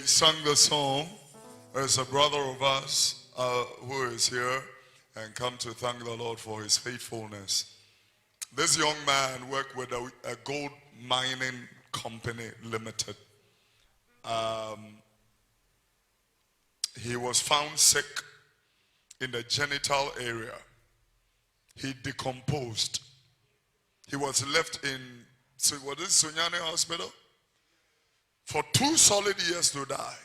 sang the song. There's a brother of us who is here and come to thank the Lord for his faithfulness. This young man worked with a gold mining company limited. He was found sick in the genital area. He decomposed. He was left in Sunyani Hospital for 2 solid years to die,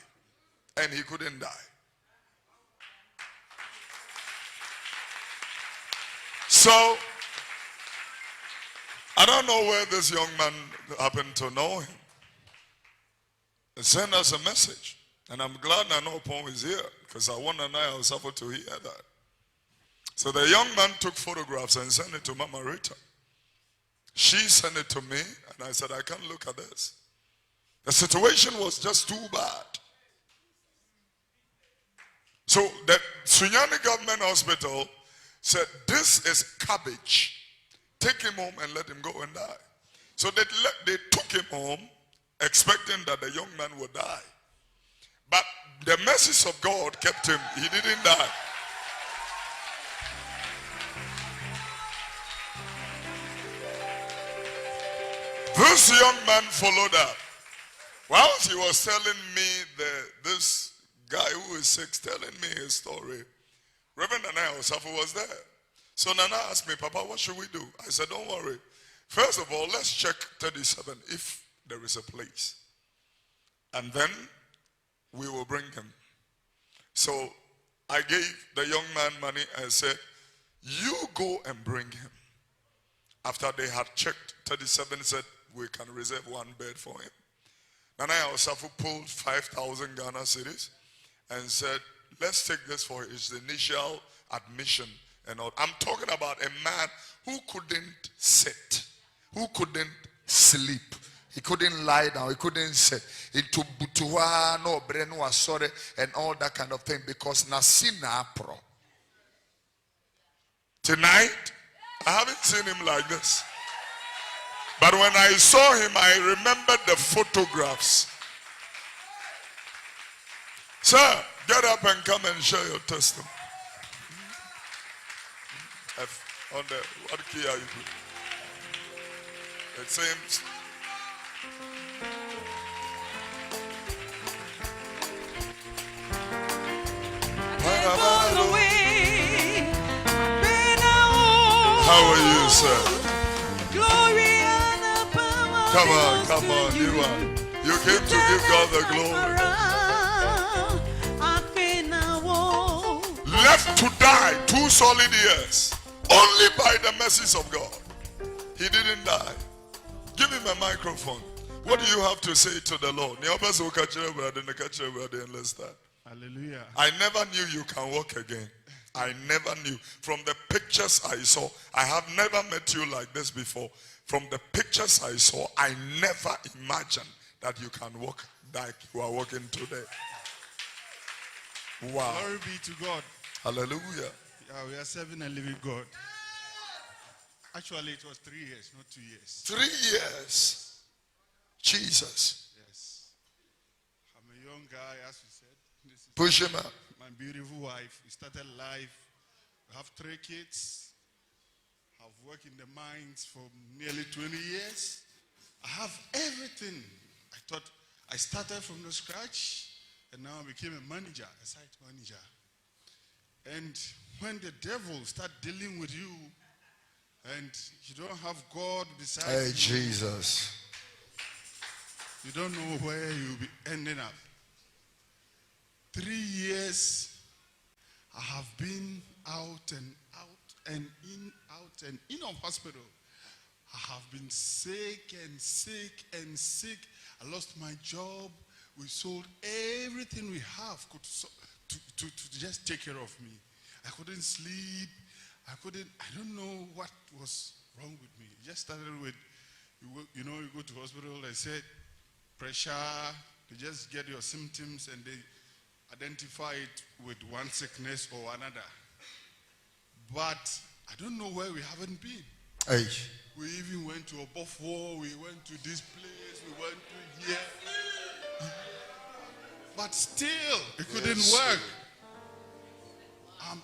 and he couldn't die. So, I don't know where this young man happened to know him. He sent us a message, and I'm glad Nana Opon is here, because I want Nana Osafo to hear that. So the young man took photographs and sent it to Mama Rita. She sent it to me, and I said, I can't look at this. The situation was just too bad. So the Sunyani Government Hospital said, this is cabbage. Take him home and let him go and die. So they took him home, expecting that the young man would die. But the mercies of God kept him. He didn't die. This young man followed up. Whilst he was telling me this guy who is sick, telling me his story, Reverend Nana Osafo was there. So Nana asked me, Papa, what should we do? I said, don't worry. First of all, let's check 37 if there is a place. And then we will bring him. So I gave the young man money and said, you go and bring him. After they had checked, 37 said, we can reserve 1 bed for him. Nana Osafo pulled 5,000 Ghana cedis and said, let's take this for his initial admission and all. I'm talking about a man who couldn't sit, who couldn't sleep. He couldn't lie down, he couldn't sit. Into butuwa, no brenu asore, and all that kind of thing, because nasina pro. Tonight, I haven't seen him like this. But when I saw him, I remembered the photographs. Sir, get up and come and share your testimony. On the, what key are you doing? It seems. How are you, sir? Come on, you came to give God the glory. Left to die 2 solid years, only by the mercies of God. He didn't die. Give him a microphone. What do you have to say to the Lord? Hallelujah. I never knew you can walk again. I never knew. From the pictures I saw, I have never met you like this before. From the pictures I saw, I never imagined that you can walk like you are walking today. Wow. Glory be to God. Hallelujah. Yeah, we are serving a living God. Actually, it was 3 years, not 2 years. 3 years. Jesus. Yes. I'm a young guy, as you said. This is Push him up. my beautiful wife. We started life. We have 3 kids. I've worked in the mines for nearly 20 years. I have everything. I thought I started from the scratch, and now I became a manager, a site manager. And when the devil starts dealing with you, and you don't have God beside you, Hey, Jesus. you don't know where you'll be ending up. 3 years, I have been out and in of hospital. I have been sick and sick and sick. I lost my job. We sold everything we have to just take care of me. I couldn't sleep. I don't know what was wrong with me. It just started with, you go to hospital, they said pressure, they just get your symptoms and they identify it with one sickness or another. But I don't know where we haven't been. Hey. We even went to Obufor, we went to this place, we went to here. But still, it couldn't Yes. work.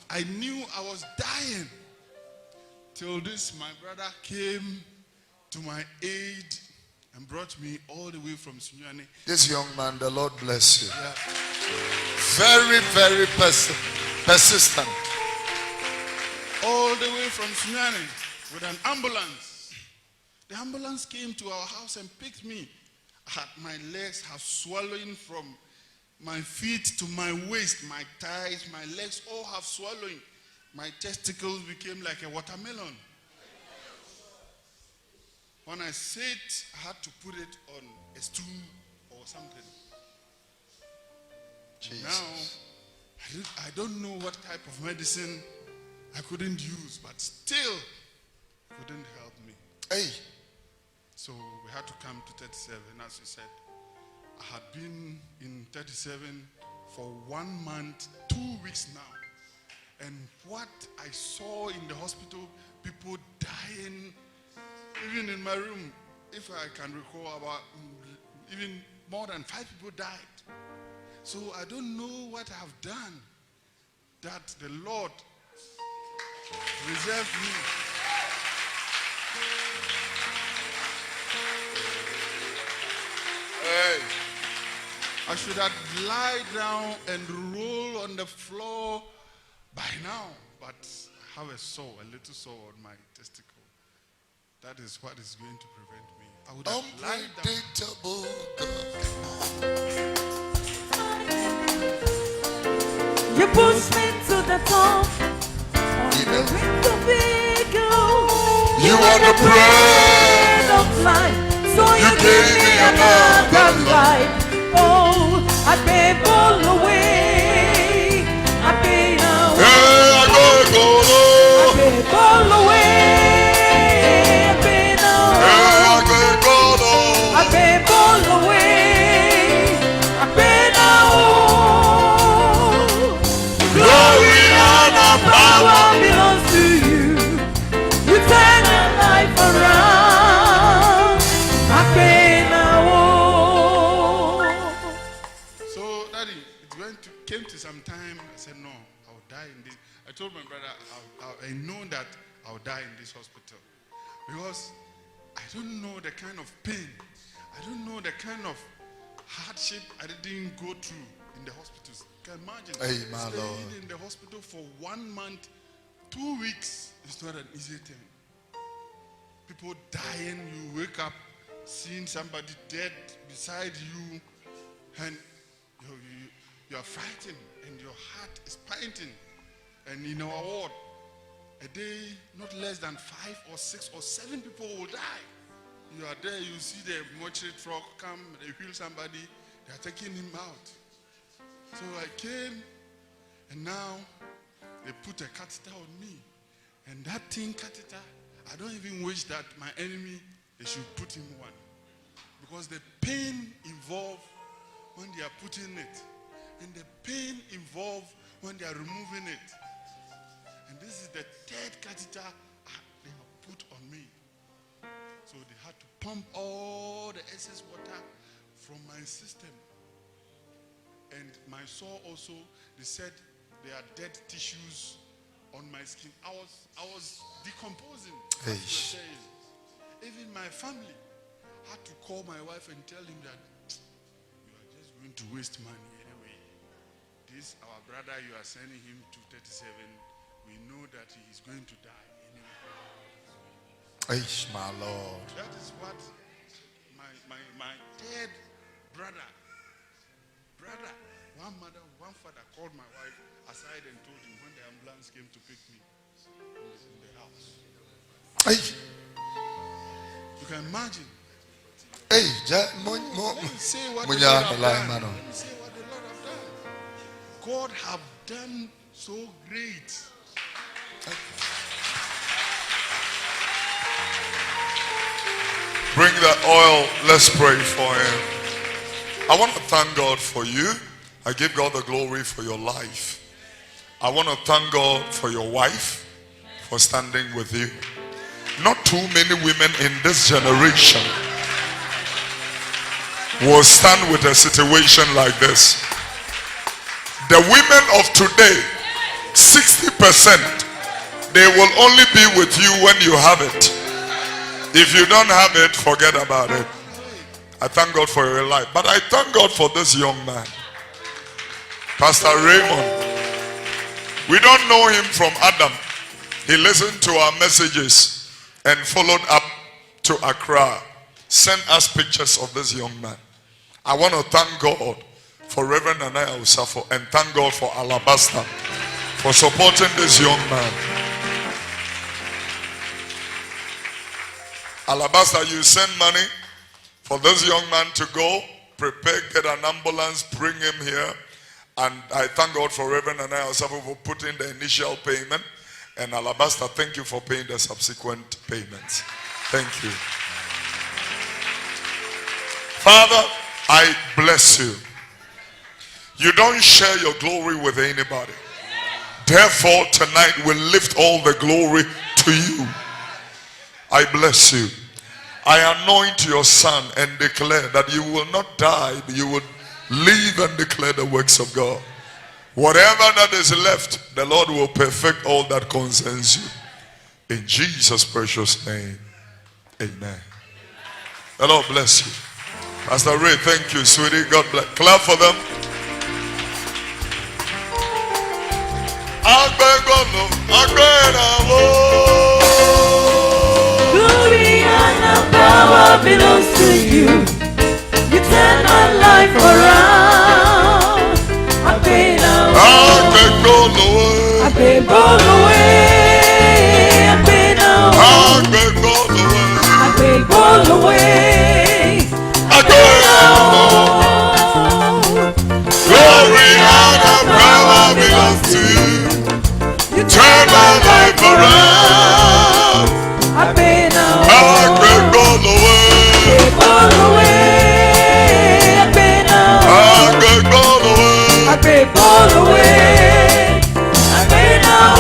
I knew I was dying. Till this, my brother came to my aid and brought me all the way from Sunyani. This young man, the Lord bless you. Very, very persistent. All the way from Sunyani with an ambulance. The ambulance came to our house and picked me. My legs have swollen from my feet to my waist, my thighs, my legs all have swollen. My testicles became like a watermelon. When I sit, I had to put it on a stool or something. Jesus. Now, I don't know what type of medicine I couldn't use, but still couldn't help me. Hey. So we had to come to 37, as you said. I had been in 37 for 1 month, 2 weeks now. And what I saw in the hospital, people dying, even in my room, if I can recall, about even more than 5 people died. So I don't know what I have done that the Lord reserved me. Hey. I should have lied down and roll on the floor by now, but I have a sore, a little sore on my testicle. That is what is going to prevent me. I would have lied down. Unpredictable God. You push me to the top of the window beacon. You are the bread of life, so you gave give me me another another life. Oh, I've been all away. I've been away. Hey, I go, I've been all away. I've been Hey, away. I go, I've been all away. I've been away. Glory and power. Power belongs to you. You turn our life around. I've been away. So, Daddy, came to some time. I said, no, I'll die in this. I told my brother, I know that I'll die in this hospital. Because I don't know the kind of pain. I don't know the kind of hardship I didn't go through in the hospitals. You can imagine. Hey, my staying Lord. in the hospital for 1 month, 2 weeks. It's not an easy thing. People dying, you wake up seeing somebody dead beside you, and you are frightened, and your heart is pounding. And in our ward, a day, not less than 5 or 6 or 7 people will die. You are there, you see the mortuary truck come, they wheel somebody, they are taking him out. So I came, and now they put a catheter on me. And that thing, catheter, I don't even wish that my enemy, they should put him one. Because the pain involved when they are putting it, and the pain involved when they are removing it. And this is the 3rd catheter they have put on me. So they had to pump all the excess water from my system. And my sore also, they said there are dead tissues on my skin. I was decomposing. as you were Eish. saying. Even my family had to call my wife and tell him that you are just going to waste money anyway. This our brother, you are sending him to 37. We know that he is going to die anyway. Eish, my Lord. That is what my dead brother, one mother, one father called my wife aside and told him when the ambulance came to pick me in the house. Hey, You can imagine. hey, Let me say what the Lord Munya have Alai done. Mano. Let me say what the Lord have done. God have done so great. Bring the oil. Let's pray for him. I want to thank God for you. I give God the glory for your life. I want to thank God for your wife for standing with you. Not too many women in this generation will stand with a situation like this. The women of today, 60%, they will only be with you when you have it. If you don't have it, forget about it. I thank God for your life. But I thank God for this young man, Pastor Raymond. We don't know him from Adam. He listened to our messages and followed up to Accra. Sent us pictures of this young man. I want to thank God for Reverend Anaya Osafo and thank God for Alabaster for supporting this young man. Alabaster, you send money for this young man to go, prepare, get an ambulance, bring him here. And I thank God for Reverend Anaya Osafo for putting the initial payment. And Alabaster, thank you for paying the subsequent payments. Thank you. Father, I bless you. You don't share your glory with anybody. Therefore, tonight we lift all the glory to you. I bless you. I anoint your son and declare that you will not die, but you will live and declare the works of God. Whatever that is left, the Lord will perfect all that concerns you. In Jesus' precious name, amen. The Lord bless you. Pastor Ray, thank you, sweetie. God bless. Clap for them. Glory and power belongs to you. You turn my life around. I pay now. I pay all away. I pay now. I pay all away. I pay now. Glory and power belongs to you. You Turn my life around. I pay now. I pay all away. All away. I pay now. I pay all away. I pay all away. I pay now.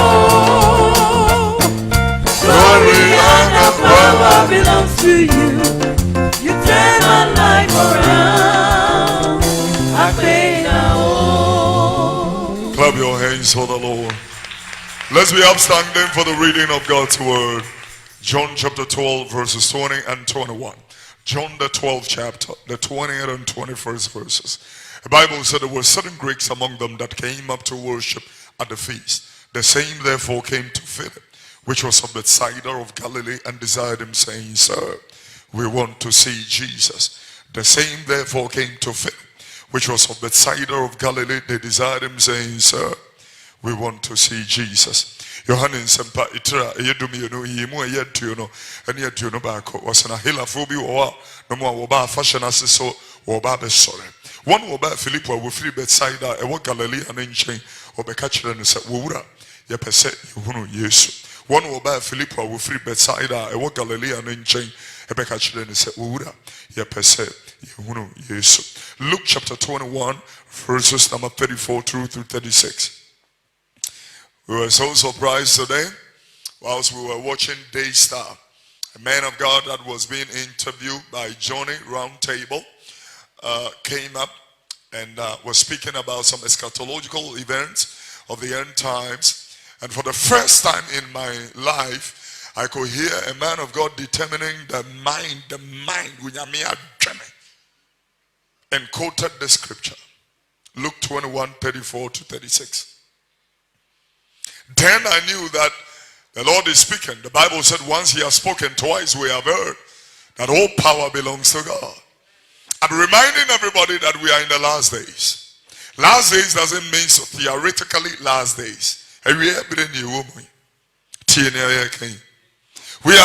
Glory and power belongs to you. You turn my life around. I pay now. Clap your hands for the Lord. Let's be upstanding for the reading of God's word. John chapter 12 verses 20 and 21. John the 12th chapter, the 20th and 21st verses. The Bible said there were certain Greeks among them that came up to worship at the feast. The same therefore came to Philip, which was of Bethsaida of Galilee, and desired him, saying, Sir, we want to see Jesus. The same therefore came to Philip, which was of Bethsaida of Galilee. They desired him, saying, Sir, we want to see Jesus. Yohanan sempa itra eyedumi no yimu eyedu no ene edu no baako wasana helafo bi wo no mo wo ba fashion aseso wo ba be sore one wo ba Philip wo free Bethsaida e wo Galilee anenchen wo be ka kire no se wo wura ye pese yehunu Yesu one wo ba Philip wo free Bethsaida e wo Galilee anenchen e be ka kire no se wo wura ye pese yehunu Yesu. Luke chapter 21 verses number 34 through 36. We were so surprised today whilst we were watching Daystar. A man of God that was being interviewed by Johnny Roundtable came up and was speaking about some eschatological events of the end times. And for the first time in my life, I could hear a man of God determining the mind, and quoted the scripture. Luke 21, 34 to 36. Then I knew that the Lord is speaking. The Bible said once he has spoken, twice we have heard that all power belongs to God. I'm reminding everybody that we are in the last days. Last days doesn't mean so theoretically last days. We are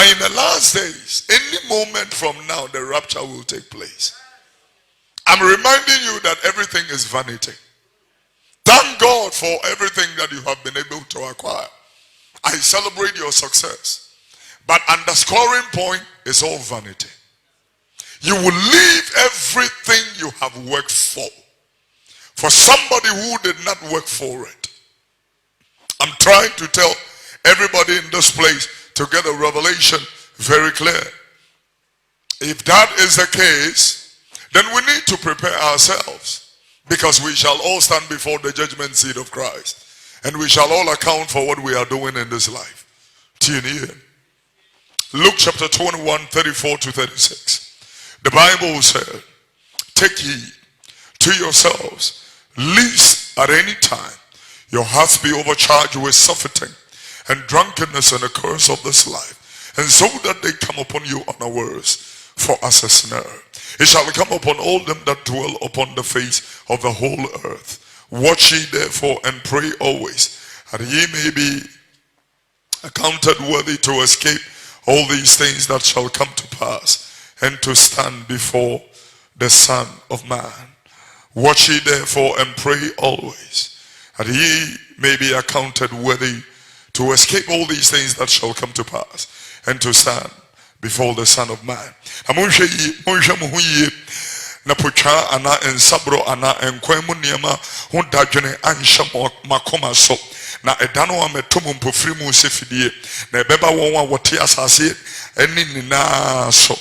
in the last days. Any moment from now, the rapture will take place. I'm reminding you that everything is vanity. Thank God for everything that you have been able to acquire. I celebrate your success. But underscoring point is all vanity. You will leave everything you have worked for somebody who did not work for it. I'm trying to tell everybody in this place to get a revelation very clear. If that is the case, then we need to prepare ourselves. Because we shall all stand before the judgment seat of Christ. And we shall all account for what we are doing in this life. Tune in. Luke chapter 21, 34 to 36. The Bible said, take heed to yourselves, lest at any time your hearts be overcharged with surfeiting and drunkenness and the curse of this life, and so that they come upon you unawares, for as a snare. It shall come upon all them that dwell upon the face of the whole earth. Watch ye therefore and pray always, that ye may be accounted worthy to escape all these things that shall come to pass, and to stand before the Son of Man. Watch ye therefore and pray always, that ye may be accounted worthy to escape all these things that shall come to pass, and to stand before the Son of Man. Na pocha ana ensabro ana enkwemu niema ho dadwene anhye makoma so na edano ametom mpofiri mu sefidie na ebeba won a wote asase eni nina so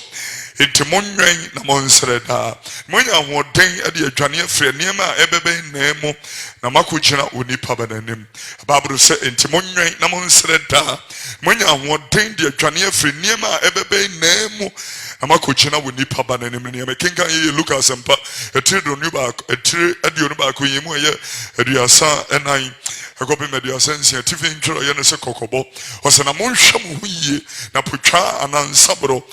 enti monwen na monsreda monya hoden ade adwane afre niema ebebe nemu na makogina onipa bananim babro se enti monwen na monsreda monya hoden de adwane afre niema ebebe nemu amakogina wonipa bananim niema kenkan ye Lucas empa etire do ba etire adio ba ko yemu ye aduasa enan akobe meduasa nsia tifin ntwero ye ne se kokobo ose na monhwam ho yie na potwa anansabro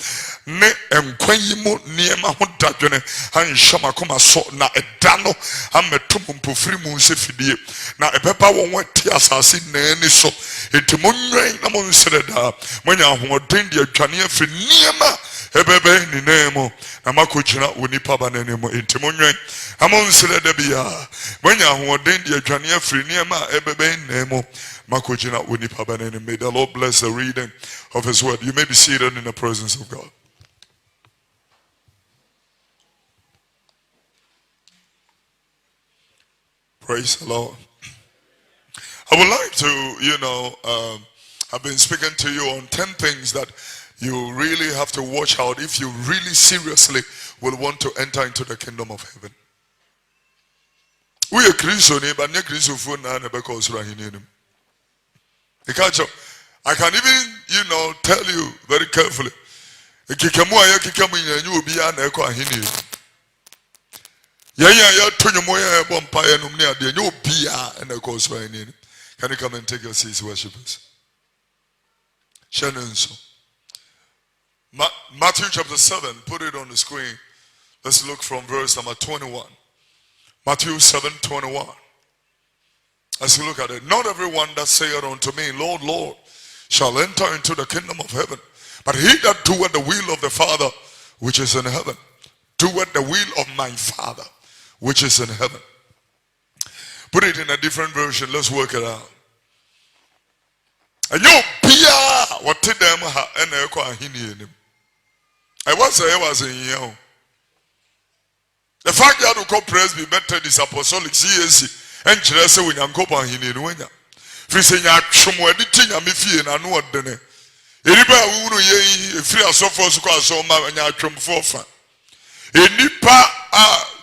ne enkwanyimu niema ho dadwene anhye makoma so na edano ametom mpofiri mu nsefidie na ebeba won wati asase na ani so entimonwen na monsreda monya hoden de adwane afri niema ebebe ni nemo na makogina onipa bananemu entimonwen amonsreda bia monya hoden de adwane afri niema ebebe nemo makogina onipa bananemu. May the Lord bless the reading of his word. You may be seated in the presence of God. Praise the Lord. I would like to, I've been speaking to you on 10 things that you really have to watch out if you really seriously will want to enter into the kingdom of heaven. We are Christian, but not Christian for now, because I can even, tell you very carefully. Can you come and take your seats, worshippers? Matthew chapter 7, put it on the screen. Let's look from verse number 21. Matthew 7:21. As you look at it, not everyone that saith unto me, Lord, Lord, shall enter into the kingdom of heaven, but he that doeth the will of the Father which is in heaven. Doeth the will of my Father which is in heaven. Put it in a different version. Let's work it out. And you pia what did them and I was in you. The fact that you call Presby Methodist Apostolic CAC and Chelsea when you go on in Wenya. Fishing some editing and me fear and what then. Anybody who ye free as so far so my and you for fun.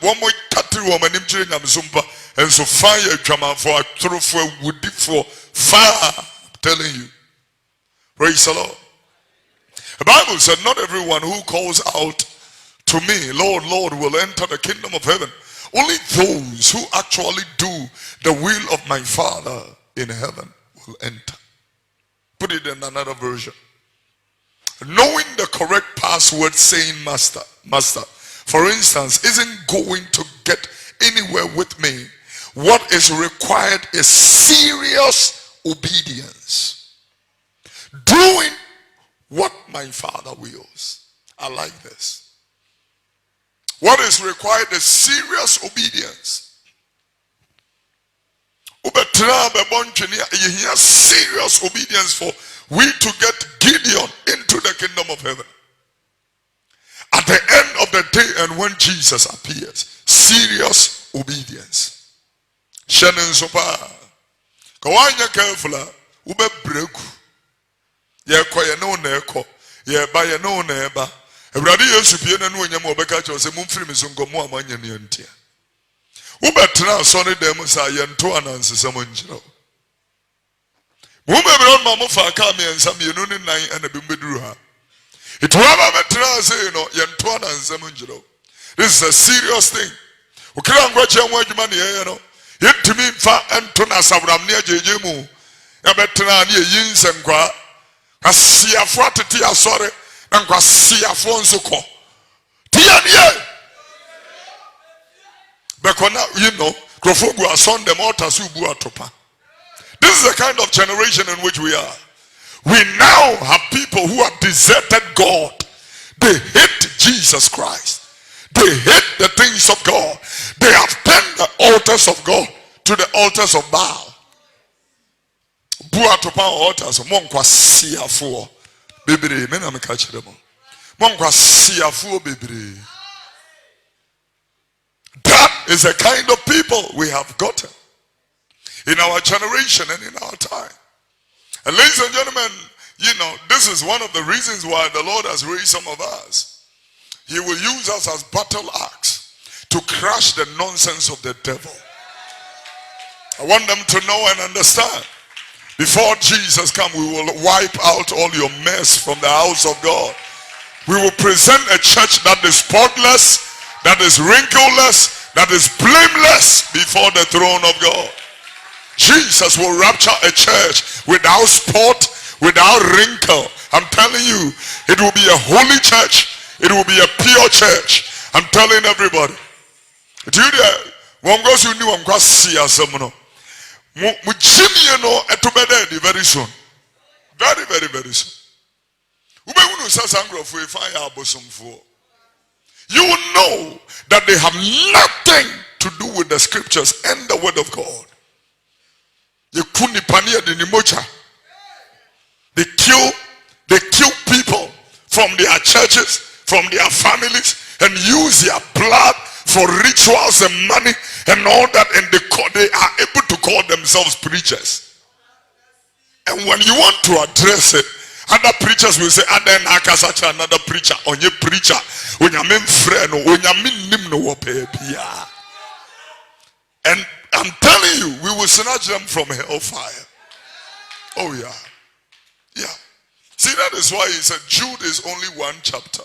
One more tattoo woman in China Zumba and so fire drama for a true for would be for fire. I'm telling you. Praise the Lord. The Bible said, not everyone who calls out to me, Lord, Lord, will enter the kingdom of heaven. Only those who actually do the will of my Father in heaven will enter. Put it in another version. Knowing the correct password saying master, for instance, isn't going to get anywhere with me. What is required is serious obedience. Doing what my Father wills. I like this. What is required is serious obedience. Serious obedience for we to get Gideon into the kingdom of heaven. At the end of the day and when Jesus appears, serious obedience. Shannon sopa. Kawanya careful. Ube break. Ye kwaya no neko. Ye ba ye no neba. Ebradi Yesu pie na no nyam obeka cho se mumfiri misongo mo amanya ne ntia. Ubetra sonny demos are yentoan and Samonjino. Woman, Mamma Fakami and some Yunin nine and a Bimbidruha. It will say, yentoan and Samonjino. This is a serious thing. We can't watch your money, Yet to me, far and Tona Sabram near Jemu. Yabetra near Yins and Qua. I see a forty, sorry, and I see a Fonsuko. Tia, Bekona, Krofogu are son them altars who bua topa. This is the kind of generation in which we are. We now have people who have deserted God. They hate Jesus Christ. They hate the things of God. They have turned the altars of God to the altars of Baal. Bua topa altars, monkwa siafo. Bibiri, mena me catch them. Monkwa siafo bibiri. That is the kind of people we have gotten in our generation and in our time. And ladies and gentlemen, this is one of the reasons why the Lord has raised some of us. He will use us as battle axe to crush the nonsense of the devil. I want them to know and understand. Before Jesus comes, we will wipe out all your mess from the house of God. We will present a church that is spotless, that is wrinkleless, that is blameless before the throne of God. Jesus will rapture a church without spot, without wrinkle. I'm telling you, it will be a holy church. It will be a pure church. I'm telling everybody. Do you know? One goes you knew I'm going to see us. Very soon. Very, very, very soon. You will know that they have nothing to do with the scriptures and the word of God. They kill people from their churches, from their families, and use their blood for rituals and money and all that, and they are able to call themselves preachers. And when you want to address it, other preachers will say, another preacher, on your preacher, when you mean friend, when you mean nimno. And I'm telling you, we will snatch them from hellfire. Oh yeah. Yeah. See, that is why he said Jude is only one chapter.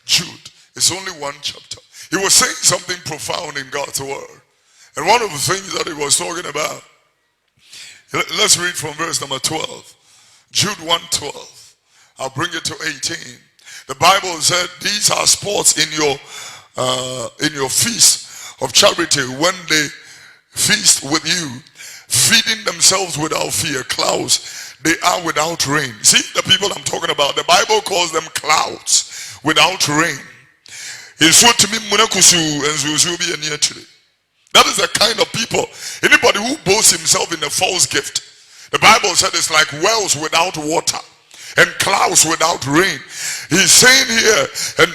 Jude is only one chapter. He was saying something profound in God's word. And one of the things that he was talking about, let's read from verse number 12. Jude 1:12. I'll bring it to 18. The Bible said, these are sports in your feast of charity when they feast with you, feeding themselves without fear. Clouds, they are without rain. See the people I'm talking about? The Bible calls them clouds without rain. That is the kind of people. Anybody who boasts himself in a false gift, the Bible said it's like wells without water and clouds without rain. He's saying here, and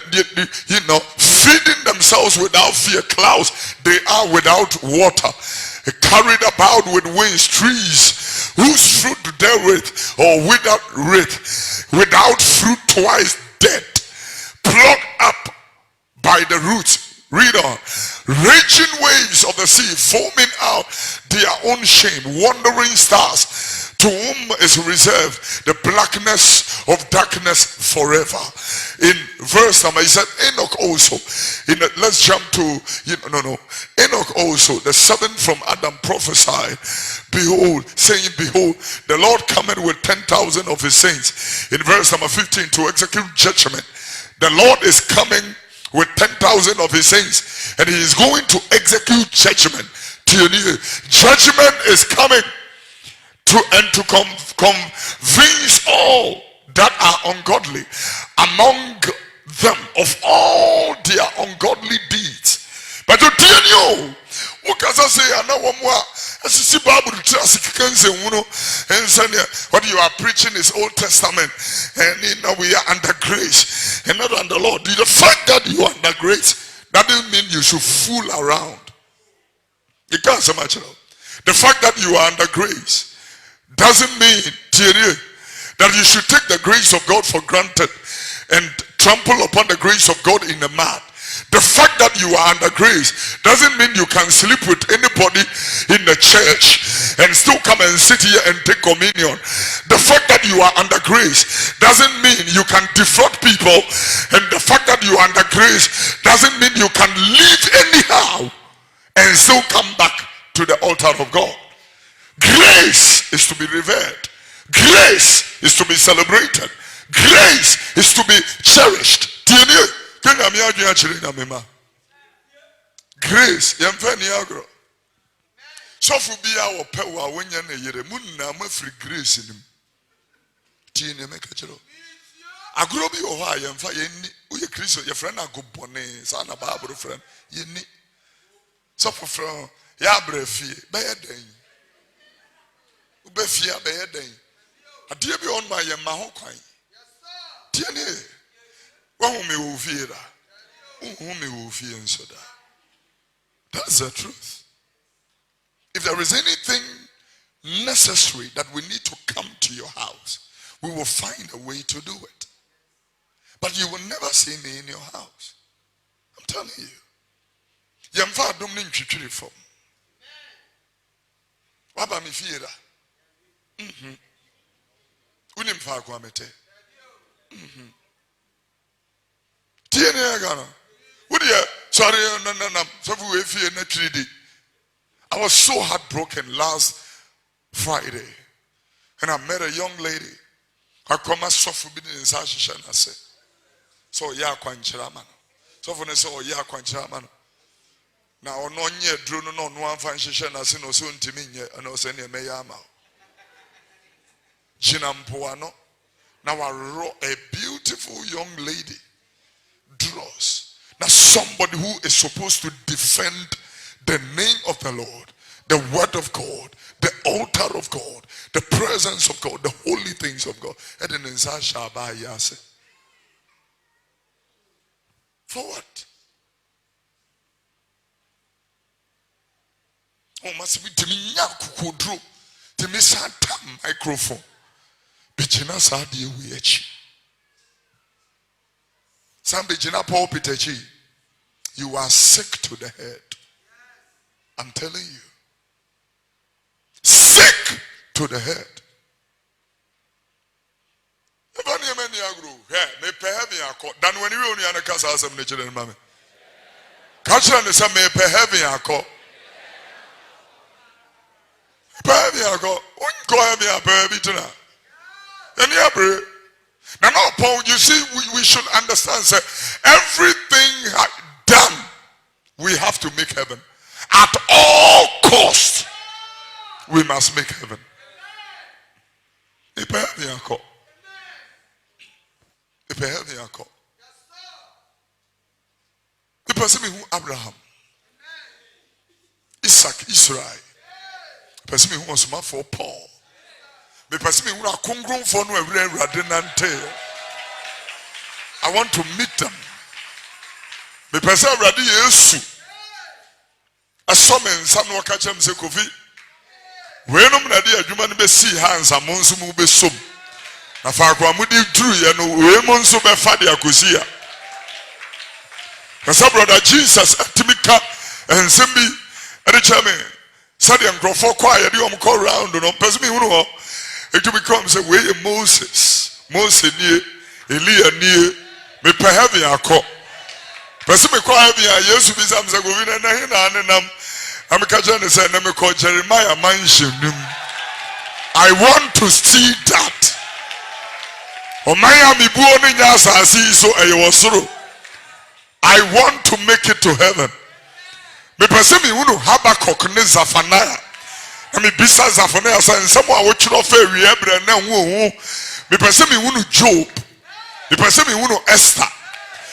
feeding themselves without fear. Clouds, they are without water, carried about with winds. Trees whose fruit therewith or without fruit, twice dead, plucked up by the roots. Read on. Raging waves of the sea, foaming out their own shame. Wandering stars, to whom is reserved the blackness of darkness forever. In verse number, he said, Enoch also. Let's jump to, Enoch also, the seventh from Adam, prophesied, behold, saying, behold, the Lord cometh with 10,000 of his saints. In verse number 15, to execute judgment. The Lord is coming with 10,000 of his saints, and he is going to execute judgment. Judgment is coming to convince all that are ungodly among them of all their ungodly deeds. But to tell you, what you are preaching is Old Testament, and we are under grace and not under law. The fact that you are under grace, that doesn't mean you should fool around. You can't so much. The fact that you are under grace doesn't mean that you should take the grace of God for granted and trample upon the grace of God in the mud. The fact that you are under grace doesn't mean you can sleep with anybody in the church and still come and sit here and take communion. The fact that you are under grace doesn't mean you can defraud people, and the fact that you are under grace doesn't mean you can live anyhow and still come back to the altar of God. Grace is to be revered. Grace is to be celebrated. Grace is to be cherished. Grace, yamfani so for be our power when you're near Munna, free grace in him. Tina make a chelo. I grow be or I am fire. We Christian, your friend, I go bonnet, son of Barbara friend. You need suffer from Yabre, by a day. Ubefia by a day. A dear be on my Mahokai. Tiene. Whom will fear? Whom will fear and so that? That's the truth. If there is anything necessary that we need to come to your house, we will find a way to do it. But you will never see me in your house. I'm telling you. Yamfa domnin chichiri form. Waba mi fiera. Unim fa kwa mete. Tiene agana. Sorry, no. I was so heartbroken last Friday, and I met a young lady. I come as soft forbidden in Sasha and I said, so ya kwanchiraman. So for so ya kwanchiraman. Now no nye drone no one fancy and I say no soon to me and no send a mayama. Jinampoano. Now I wrote a beautiful young lady draws. Now somebody who is supposed to defend the name of the Lord, the word of God, the altar of God, the presence of God, the holy things of God. For what? Oh, must be to me kukudro, to me santa microphone. Bijina sadi uyechi. Some bijina pulpitechi. You are sick to the head. I'm telling you. Sick to the head. Then when you only a casa as a nature and mammy. Catch on the same pay heavy a call. Baby, I go, go heavy a baby tonight. And yeah, now, Paul, you see, we should understand, sir, everything done, we have to make heaven. At all costs, we must make heaven. The person who Abraham, Isaac, Israel, the person who was for Paul. The person who are congruent for no radinante. I want to meet them. The person ready Yesu. A summon some no catch him say Kofi. When I'm ready, a human be see hands a monsu be sum. Na fa kwa mudi drew ya no we monsu be fa dia kosia. Kasa brother Jesus atimika and sembi ade chame. Sadi nkrofo kwa ya di om call round no person me hu it becomes a way Moses nie, Elia nie, me pe heaven akọ. Person me kwa heaven ya Yesu bi sam say go vi na hin na anenam. Am ka je ne say na me call Jeremiah mansion nim. I want to see that. O maya mi bu oni nya asasi so eyo soro. I want to make it to heaven. Me person me hu Habakkuk ne Zephaniah. I mean, besides Zephaniah, someone which you offer we ever know. The person me who Job, the person me who Esther,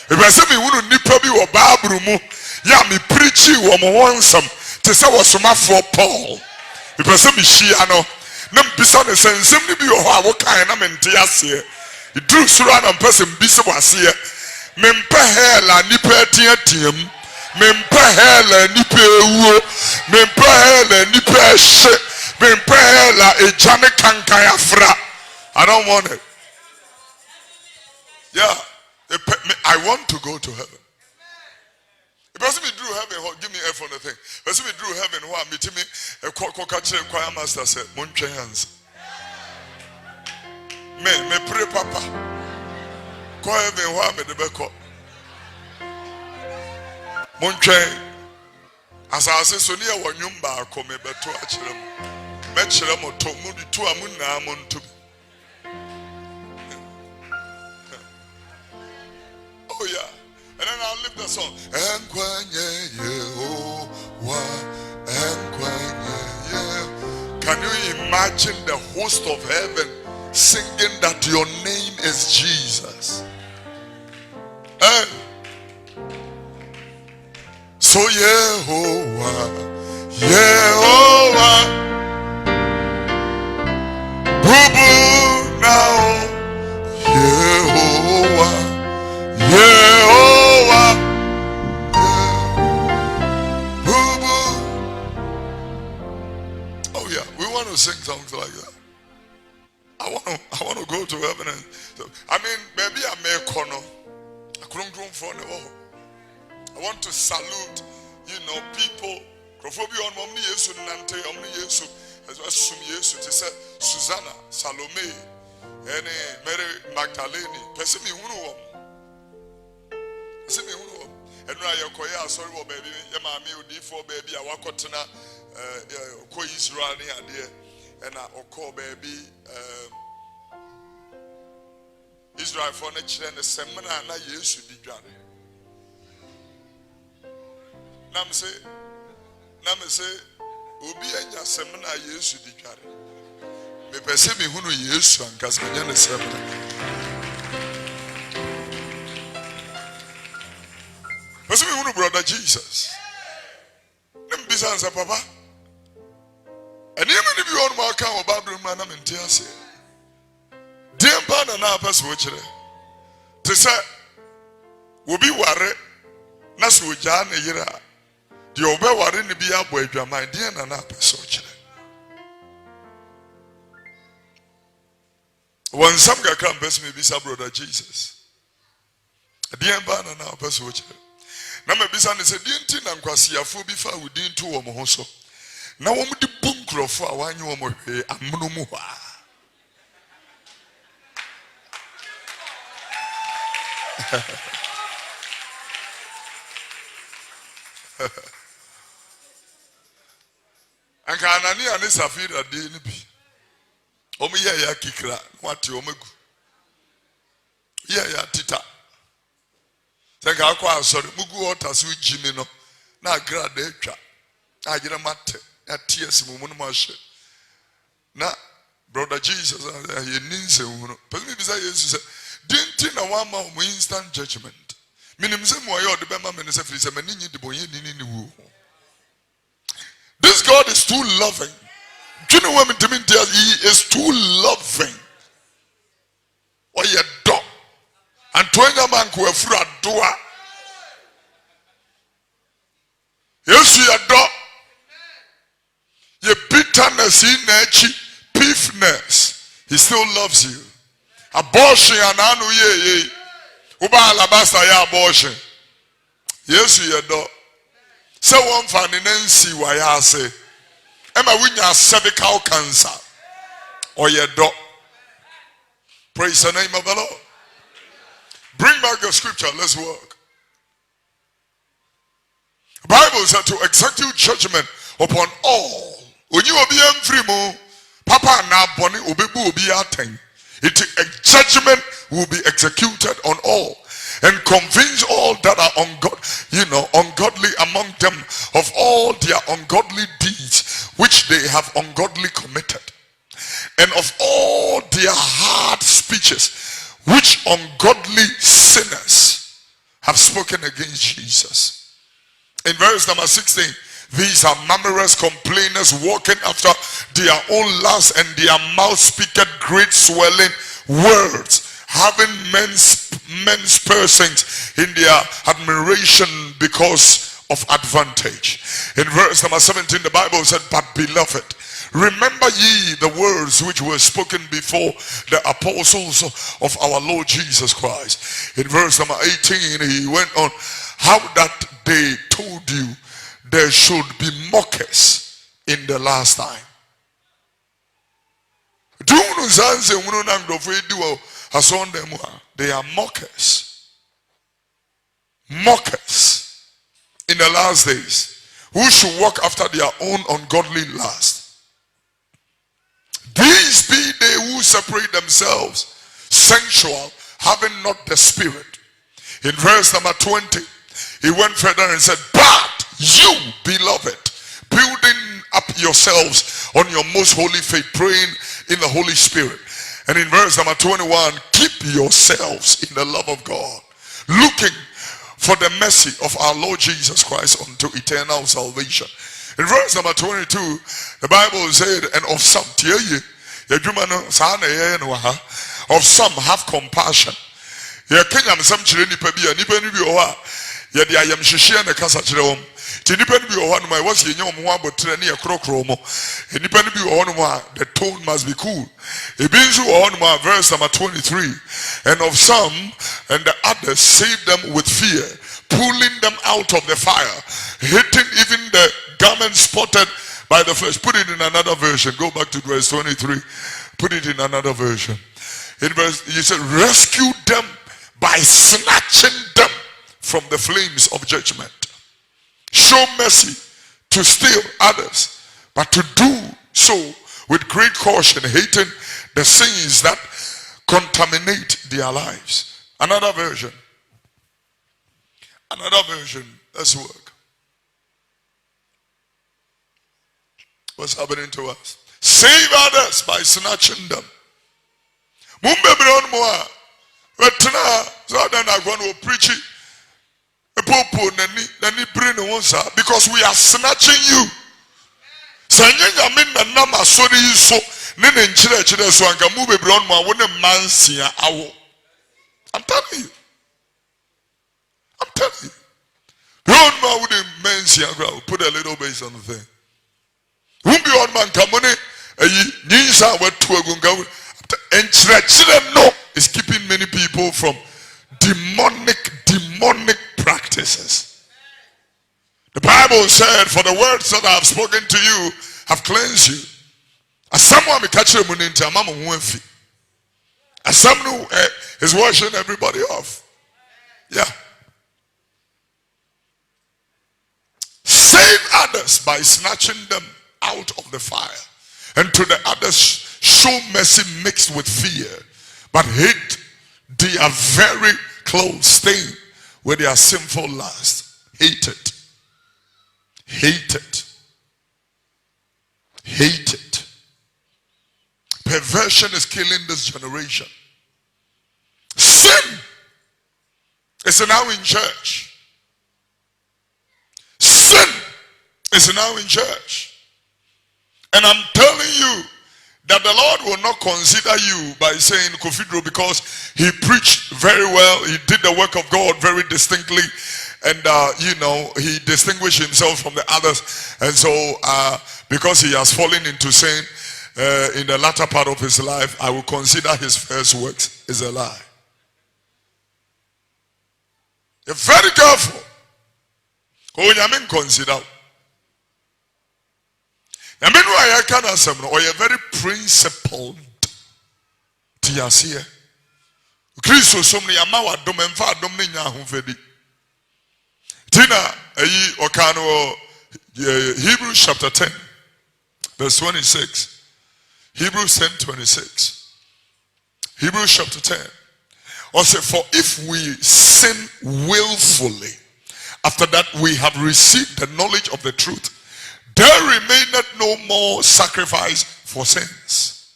the person me who Nipabi or Babrumu. Ya me preach you or some to say was some for Paul. The person me she ano. Nam bison is saying simply be or what kind of mentias. The true surround and person bison was here. Mempe hela nipa tiam. Mempe hela nipa uo. Mempe hela nipa she. Mempe hela ejane kankaya fra. I don't want it. Yeah. I want to go to heaven. The person we drew heaven, give me F on the thing. The person we drew heaven, who are meeting me, a choir master said, Munche hands. Me pray, Papa. Choir heaven, who are me the beko. Munche. As I say, Sonia, when you back, come beto achirem. Mechirem or to mudi to amuna amuntu. Oh yeah. And then I'll lift the song. Can you imagine the host of heaven singing that your name is Jesus? And so Yehovah, Yehovah, Bubu now, Yehovah. Yehovah, oh yeah, we want to sing songs like that. I want to go to heaven and I mean, maybe I may corner. I couldn't grow for the wall. I want to salute, people. Crophobia on Omni Yesu Nante, Omni Yesu, as well as Sum Yesu, to say Susanna, Salome, and Mary Magdalene, Pessimi Uno. See me who and I acquire sorry baby, your mammy would be for baby. I walk out to now Israel near and I call baby Israel for nature and the seminar and I used to be done. Nam say, Ubi and your seminar used to be done. Me perceive me who used to and Cascadian seminar. Brother Jesus. Besides, Papa. And even if you want to come about the man, I'm in tears. Dear Pana, now, Pastor, to say, will be worried. Nasu Jan, a year. The over worrying to be up with your my dear Nana, Pastor. When some guy come, best me be some brother Jesus. Dear Pana, now, Pastor. Na me bisa ne se dinti na nkwasiafo bi fa wudin to wo mo ho so na wo mudi bum krofo a wanye wo mo hwe amono mu hwa anka Anania ne Safira de ni bi o mo ye ya kikra wate o magu ye ya tita Take our choir, sorry, Mugu Otas with Jimmy no, na grad etwa, I get a matte, a tears mumunamash. Na, brother Jesus, he needs a woman. But maybe I say, didn't in a 1 month instant judgment. Minimum, why the Bama minister is a manini de boy in the woo. This God is too loving. Do you know what I mean? He is too loving. Or you dog. And 20 man who are free at door. Yes, you are dog. Your bitterness, piffness, he still loves you. Abortion and anu ye. Uba alabasta ya abortion. Yes, you are dog. So one family Nancy why I say, Emma win your cervical cancer. Or your dog. Praise the name of the Lord. Bring back the scripture, let's work. The Bible said to execute judgment upon all. When you will be free, Papa na boni obebu obi aten. A judgment will be executed on all and convince all that are ungodly among them of all their ungodly deeds which they have ungodly committed, and of all their hard speeches which ungodly sinners have spoken against Jesus. In verse number 16, these are murmurers, complainers, walking after their own lusts, and their mouth speaketh great swelling words, having men's persons in their admiration because of advantage. In verse number 17, the Bible said, but beloved, Remember ye the words which were spoken before the apostles of our Lord Jesus Christ. In verse number 18, he went on, how that they told you there should be mockers in the last time. They are mockers. Mockers in the last days, who should walk after their own ungodly lust. These be they who separate themselves, sensual, having not the spirit. In verse number 20, he went further and said, but you, beloved, building up yourselves on your most holy faith, praying in the Holy Spirit. And in verse number 21, keep yourselves in the love of God, looking for the mercy of our Lord Jesus Christ unto eternal salvation. In verse number 22, the Bible said, and of some, of some have compassion. The tone must be cool. Verse number 23, and of some and the others save them with fear, pulling them out of the fire, hitting even the garment spotted by the flesh. Put it in another version. Go back to verse 23. Put it in another version. In verse, you said, rescue them by snatching them from the flames of judgment. Show mercy to still others, but to do so with great caution, hating the sins that contaminate their lives. Another version. Another version. Let's work. What's happening to us? Save others by snatching them. Because we are snatching you. I'm telling you. I'm telling you. Put a little base on the thing. Is keeping many people from demonic practices. The Bible said, for the words that I have spoken to you have cleansed you. As someone be catching them into a mama who as someone who is washing everybody off. Yeah. Save others by snatching them out of the fire, and to the others show mercy mixed with fear, but hate their very clothes stained with their sinful lust. Hate it. Hate it. Hate it. Perversion is killing this generation. Sin is now in church. Sin is now in church. And I'm telling you that the Lord will not consider you by saying Kofidro, because he preached very well. He did the work of God very distinctly. And, he distinguished himself from the others. And so, because he has fallen into sin in the latter part of his life, I will consider his first works is a lie. You're very careful. Oh, you mean consider. I mean, why I can answer, or you're very principled. Tiasia. Christo somni amawa domemfa domninya humfedi. Tina okano Hebrews chapter 10 verse 26. Hebrews 10:26. Hebrews chapter 10. Also, for if we sin willfully, after that we have received the knowledge of the truth, there remaineth no more sacrifice for sins.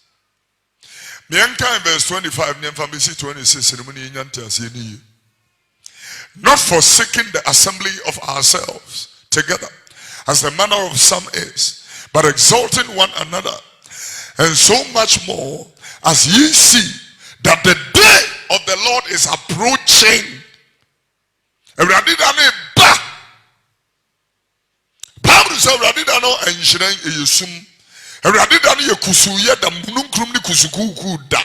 Verse 25, 26. Not forsaking the assembly of ourselves together, as the manner of some is, but exalting one another, and so much more as ye see that the day of the Lord is approaching. Awurade da no yɛ kusuuyɛ da mununkum ne kusukuuku da.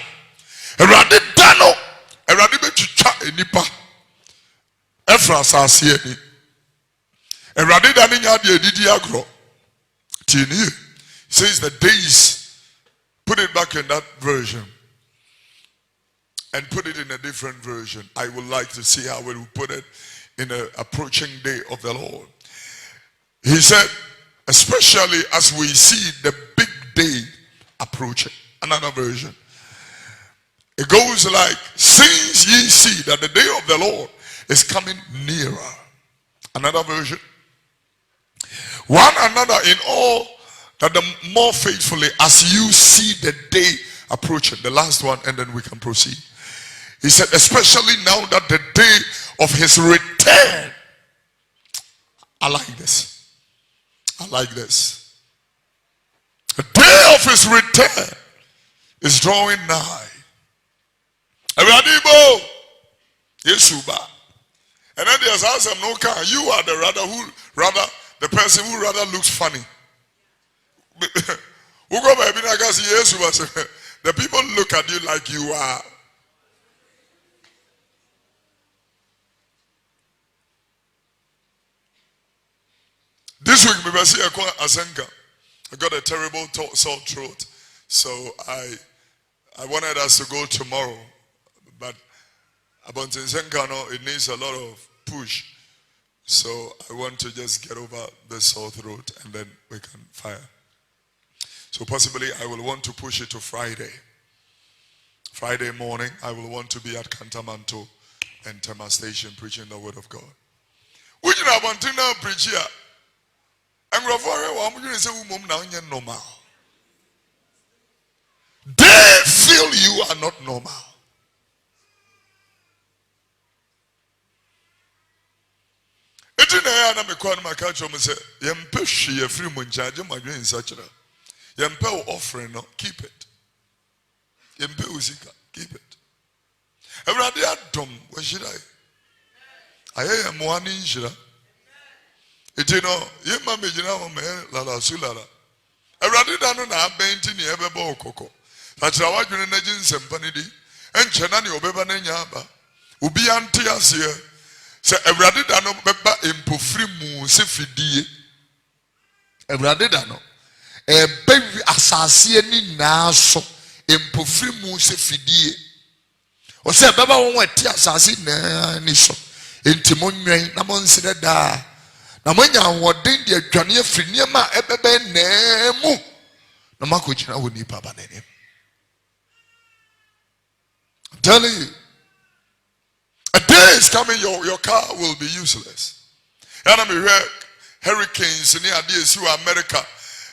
Awurade da no Awurade betwitwa enipa ɛfra asase ani. Awurade da no nya de adidi agro. Tini says the days. Put it back in that version and put it in a different version. I would like to see how we will put it in the approaching day of the Lord. He said, especially as we see the big day approaching. Another version. It goes like, since ye see that the day of the Lord is coming nearer. Another version. One another in all, that the more faithfully as you see the day approaching. The last one, and then we can proceed. He said, especially now that the day of his return. I like this. I like this. The day of his return is drawing nigh. Awurade Yesuba. And then there's also no car. You are the person who rather looks funny. The people look at you like you are. This week, I got a terrible sore throat, so I wanted us to go tomorrow, but it needs a lot of push, so I want to just get over the sore throat and then we can fire. So possibly I will want to push it to Friday. Friday morning, I will want to be at Kantamanto and Tema Station preaching the word of God. Which I want to know preach here. Normal. They feel you are not normal. Yempe offering, no, keep it. Yempe uzika, keep it. Everybody adom, where should I am one injura. It you know, yemma me jina me lala sulala. Everybody dano na benti ni ebebo koko. That's why you na jin sempanidi. Enchena ni obeba na nyaba. Ubi anti asie. Se everybody dano beba impofri mu se fidie. Everybody dano. Baby asase ni na so empofri mu se fidie o se baba won ati asase na ni so enti monwen na monsere da na manya woden de adwane afri niam ebebe na mu na makogina woni papa nanim. I'm telling you, a day is coming your car will be useless. And I'm hearing hurricanes in the America.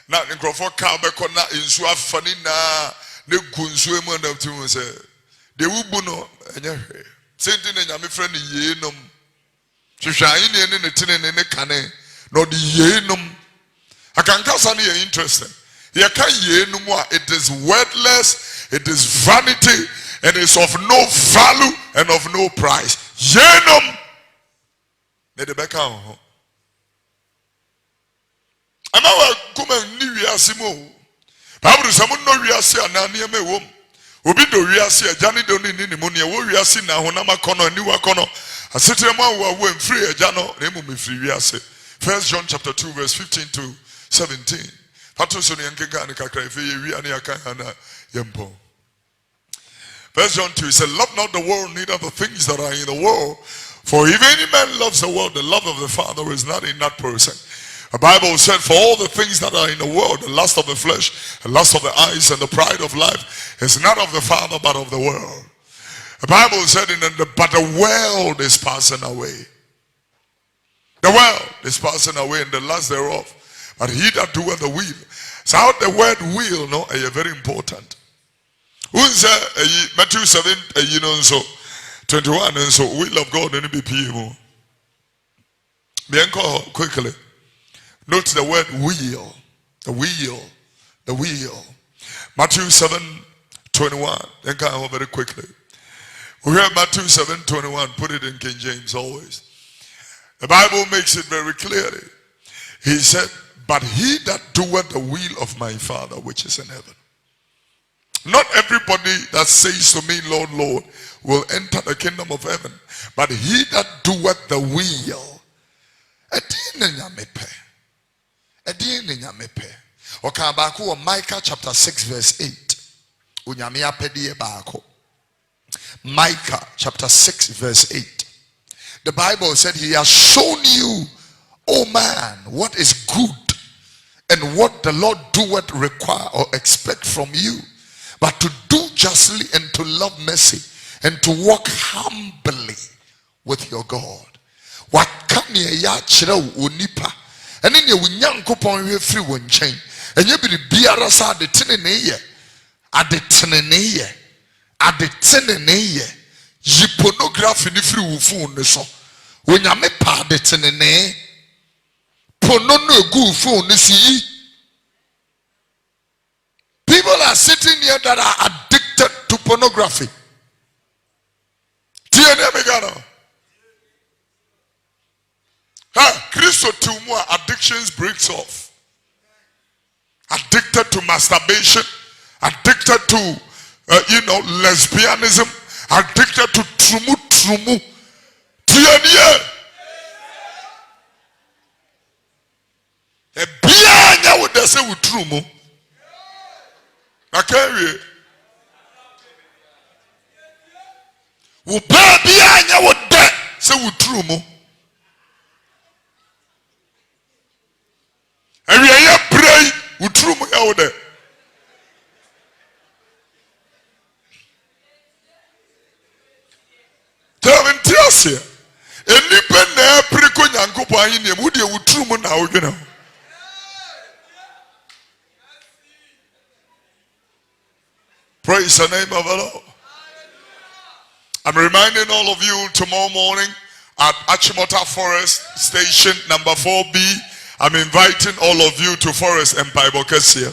Na nkrofo ka beko na ensu afani na ne gunsu emu na tu say de wubu no enye hwe senti na nyame fra ne yeenom hwehwan ne ne tene ne kane no de yeenom akankasa ne ye interesting ye ka yeenom a it is worthless, it is vanity, and is of no value and of no price. Yeenom ne de beka ho amawa kuma ni wiase mo Bible samu no wiase anania me wom obi do wiase agane do ni ni mo ne wo wiase na honam akono ani wakono asetre mo awo mfiri agano na emu mfiri wiase. 1 John chapter 2 verse 15 to 17. Pato so ne nkenka ne kakra fe ye wi ane aka na yempo. 1 John 2 says, love not the world, neither the things that are in the world, for if any man loves the world, the love of the Father is not in that person. The Bible said, for all the things that are in the world, the lust of the flesh, the lust of the eyes, and the pride of life is not of the Father, but of the world. The Bible said, but the world is passing away. The world is passing away, and the lust thereof. But he that doeth the will. So how the word will, no, is very important. Matthew 7, so 21, and so will of God, and be people. Quickly. Note the word will. The will. The will. Matthew 7, 21. Then come very quickly. We hear Matthew 7, 21. Put it in King James always. The Bible makes it very clearly. He said, but he that doeth the will of my Father which is in heaven. Not everybody that says to me, Lord, Lord, will enter the kingdom of heaven, but he that doeth the will. Micah chapter 6 verse 8. Micah chapter 6 verse 8. The Bible said, he has shown you, O man, what is good and what the Lord doeth require or expect from you, but to do justly and to love mercy and to walk humbly with your God. What can ye ya chira onipa and in your Nyankopon we free one chain and you be the biara sa de tenene ye yi pornography ni free wo phone ne so when ya me pa de tenene porno no egu phone ne si. People are sitting here that are addicted to pornography. Christo Tumua, addictions breaks off. Addicted to masturbation, addicted to lesbianism, addicted to trumu. A bianya would say with trumu. I carry. Wo ba bianya would say with trumu. And we are pray with trumu out there. Tell me, tell you. Any pen there, preko nyankopo ahinie. Would you with trumu now, you know? Praise the name of the Lord. I'm reminding all of you tomorrow morning at Achimota Forest Station number 4B. I'm inviting all of you to Forest Empire Bokesia.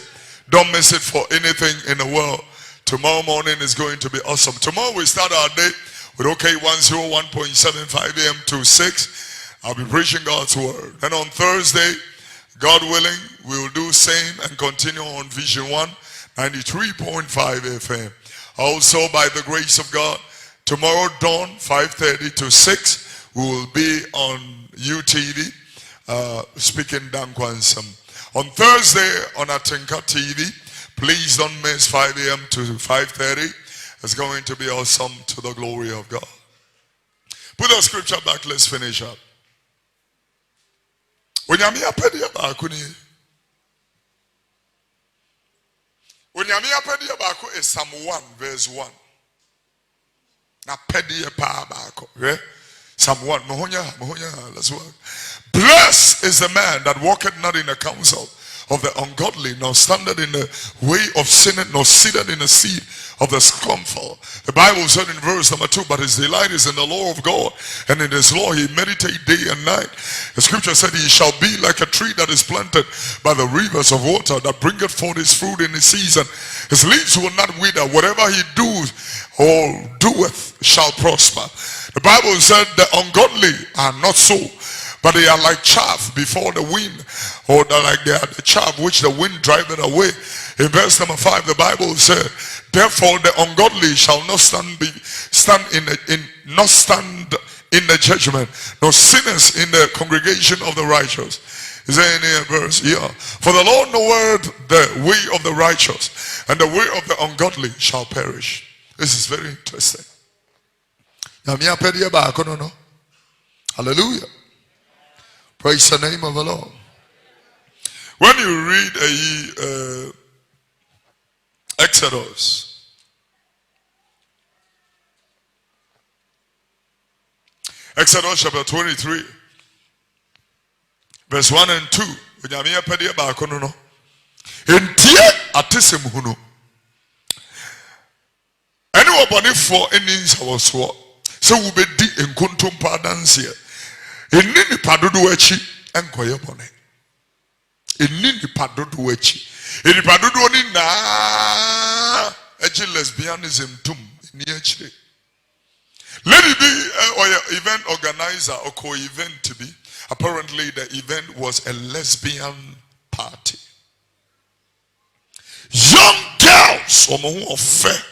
Don't miss it for anything in the world. Tomorrow morning is going to be awesome. Tomorrow we start our day with OK 101.75 AM to 6. I'll be preaching God's word. And on Thursday, God willing, we will do same and continue on Vision 1. 93.5 FM. Also, by the grace of God, tomorrow dawn 5:30 to 6, we will be on UTV speaking Dankwansam. On Thursday on Atinka TV, please don't miss 5 AM to 5:30. It's going to be awesome to the glory of God. Put the scripture back. Let's finish up. When Onyame apedi baako is Psalm 1 verse 1. Na pedi pa baako. Psalm 1. Mohonya. Let's work. Blessed is the man that walketh not in the counsel of the ungodly, nor standeth in the way of sinning, nor sitteth in the seat of the scornful. The Bible said in verse number 2, but his delight is in the law of God, and in his law he meditate day and night. The scripture said, he shall be like a tree that is planted by the rivers of water, that bringeth forth his fruit in his season. His leaves will not wither. Whatever he doeth or doeth shall prosper. The Bible said the ungodly are not so, but they are like chaff before the wind, or like they are the chaff which the wind driveth away. In verse number 5, the Bible said, therefore the ungodly shall not stand in the judgment, nor sinners in the congregation of the righteous. Is there any verse? Yeah. For the Lord knoweth the way of the righteous, and the way of the ungodly shall perish. This is very interesting. Hallelujah. Praise the name of the Lord. When you read Exodus, Exodus chapter 23, verse 1 and 2. Anybody for any was what? So we be di in kuntum pardons here. In Nini Padudu Echi and Koyabone. In Nini Padudu Echi. In Padudu na Echi lesbianism tum in Echi. Let it be or event organizer or co-event to be. Apparently the event was a lesbian party. Young girls, omo ofe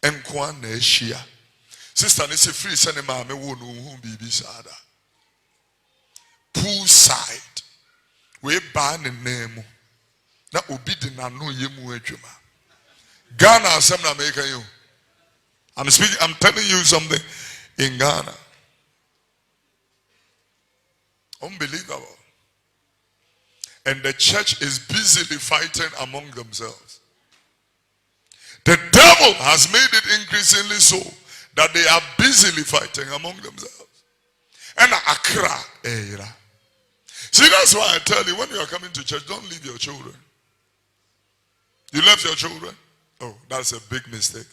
enkwa na ehia. Sister ni se free send ma me wo no hu bibi sada. Poolside. We ba ne name. Na obi de na no yemu adwuma. Ghana asem na make you. I'm telling you something in Ghana. Unbelievable. And the church is busily fighting among themselves. The devil has made it increasingly so that they are busily fighting among themselves. And Accra era. See, that's why I tell you, when you are coming to church, don't leave your children. You left your children? Oh, that's a big mistake.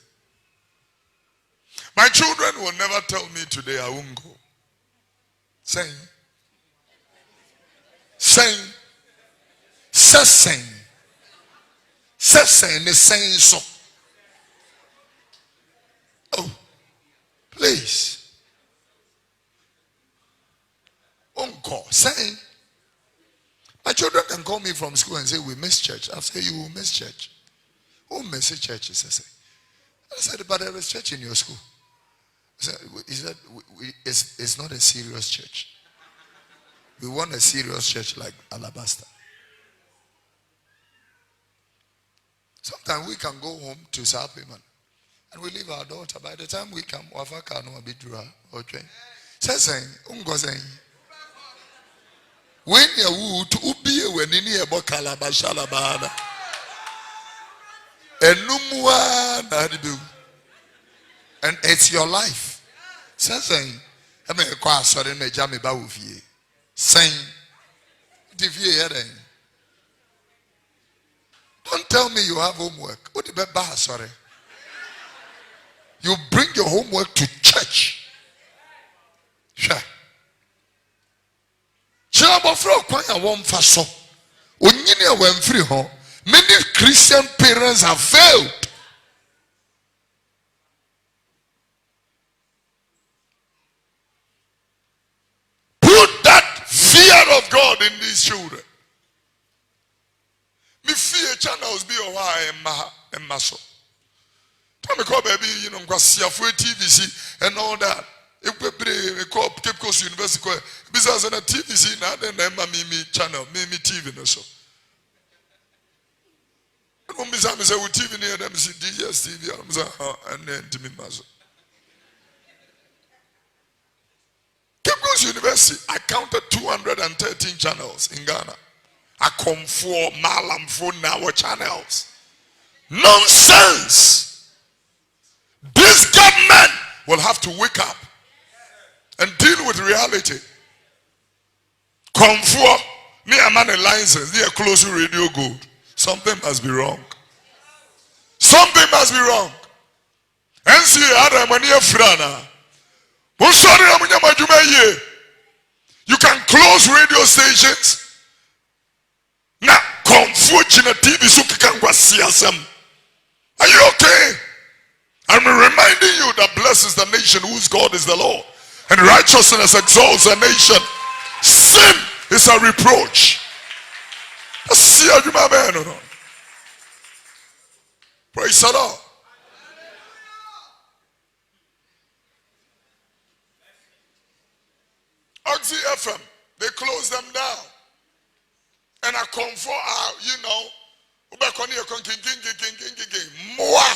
My children will never tell me today I won't go. Saying. Saying is saying so. Oh, please. Uncle, saying. My children can call me from school and say, we miss church. I'll say, you will miss church. Who misses churches? I said, but there is church in your school. He said, it's not a serious church. We want a serious church like Alabaster. Sometimes we can go home to Sapiman and we leave our daughter. By the time we come, Wafaka no Abidra or train. Saying, saying, when you would ubi when in here Bokalabashalabada. And it's your life. Saying, I mean, quite sorry, me jammy bawufi. Saying, don't tell me you have homework. What the sorry? You bring your homework to church. Sure. Many Christian parents have failed. Put that fear of God in these children. Me fear channels be a while and muscle. Tell me, call baby, you know, TVC and all that. If we call Cape Coast University, besides a TVC, now then me channel, me TV, no so. And when we say TV near them, see DJs TV, and then to me, muscle. Cape Coast University, I counted 213 channels in Ghana. I come for Malam for now channels. Nonsense. This government will have to wake up and deal with reality. Come for me a man a license, near close to radio good. Something must be wrong. Something must be wrong. And see other money frana. You can close radio stations. Now, unfortunately, TV are you okay? I'm reminding you that blesses the nation whose God is the Lord, and righteousness exalts a nation. Sin is a reproach. Praise the Lord. Oxy FM, they closed them down. And I come for you know, more.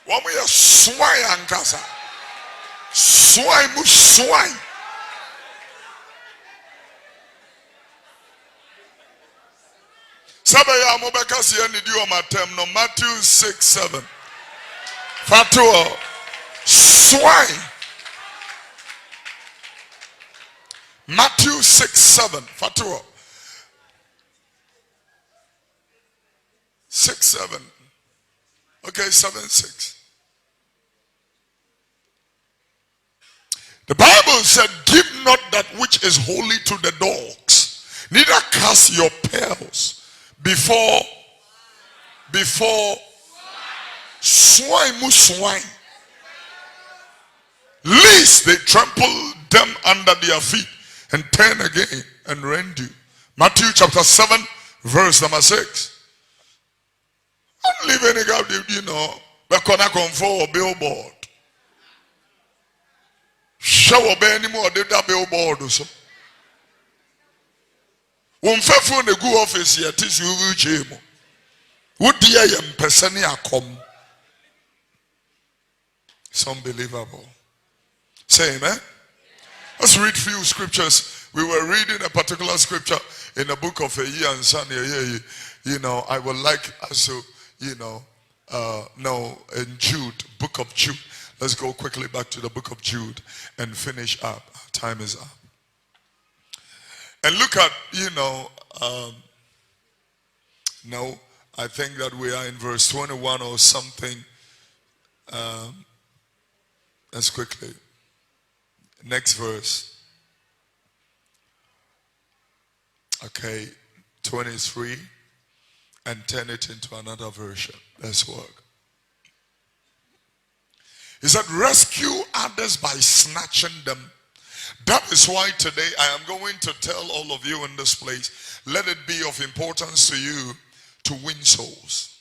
One way swine and casa. Swine move swine. Sabaya Mobakasi and the no Matthew 6:7. Fatua swine. Matthew 6:7. Fatua 6:7. Okay, 7:6. The Bible said, give not that which is holy to the dogs, neither cast your pearls before swine. Leave these they trample them under their feet and turn again and rend you. Matthew chapter 7 verse number 6. I don't leave any gap, you know. But can I come for a billboard? Show up anymore, did that billboard also. When faithful in the good office here, this you will change. What dear young person here come? It's unbelievable. Say amen. Let's read few scriptures. We were reading a particular scripture in the book of Eyi and Son. You know, I would like us to, you know, in Jude, book of Jude. Let's go quickly back to the book of Jude and finish up. Our time is up. And look at, you know, no, I think that we are in verse 21 or something. Let's quickly. Next verse. Okay, 23. And turn it into another version. Let's work. He said, rescue others by snatching them. That is why today I am going to tell all of you in this place, let it be of importance to you to win souls.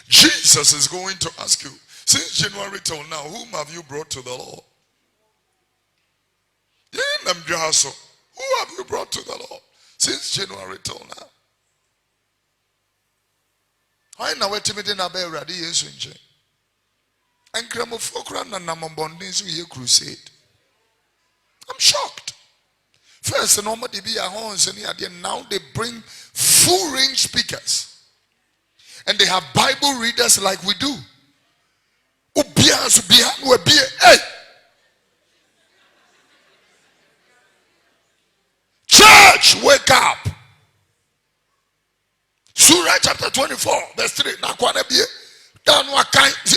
Jesus is going to ask you, since January till now, whom have you brought to the Lord? Who have you brought to the Lord since January till now? I know what you mean about ready is and Gramofokran and Namambondins we crusade. I'm shocked. First, nobody be at home and now they bring full range speakers. And they have Bible readers like we do. Hey! Church, wake up! Surah chapter 24, verse 3.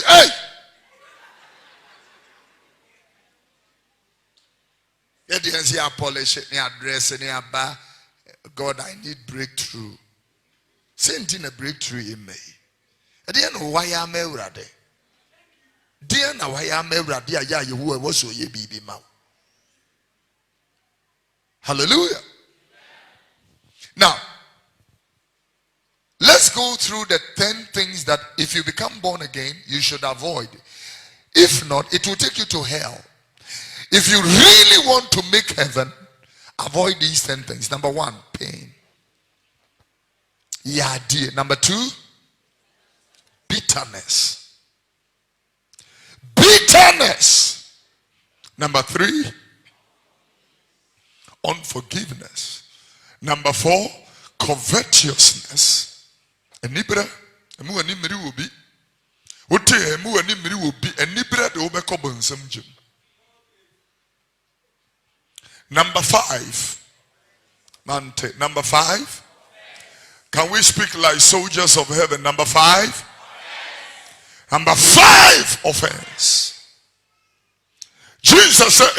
Hey! God, I need breakthrough. Send in a breakthrough in me. I didn't know why I'm ready. Dear, now I am ready. You was so ye baby mouth. Hallelujah. Now, let's go through the 10 things that if you become born again, you should avoid. If not, it will take you to hell. If you really want to make heaven, avoid these 10 things. Number 1, pain. Yeah, dear. Number 2, bitterness. Bitterness. Number 3, unforgiveness. Number 4, covetousness. Enibra, emu animiri will be. Wote emu animiri will be. Enibra de obeko bonsam jim. Number 5. Mante. Number 5. Can we speak like soldiers of heaven? Number 5. Number 5, offense. Jesus said,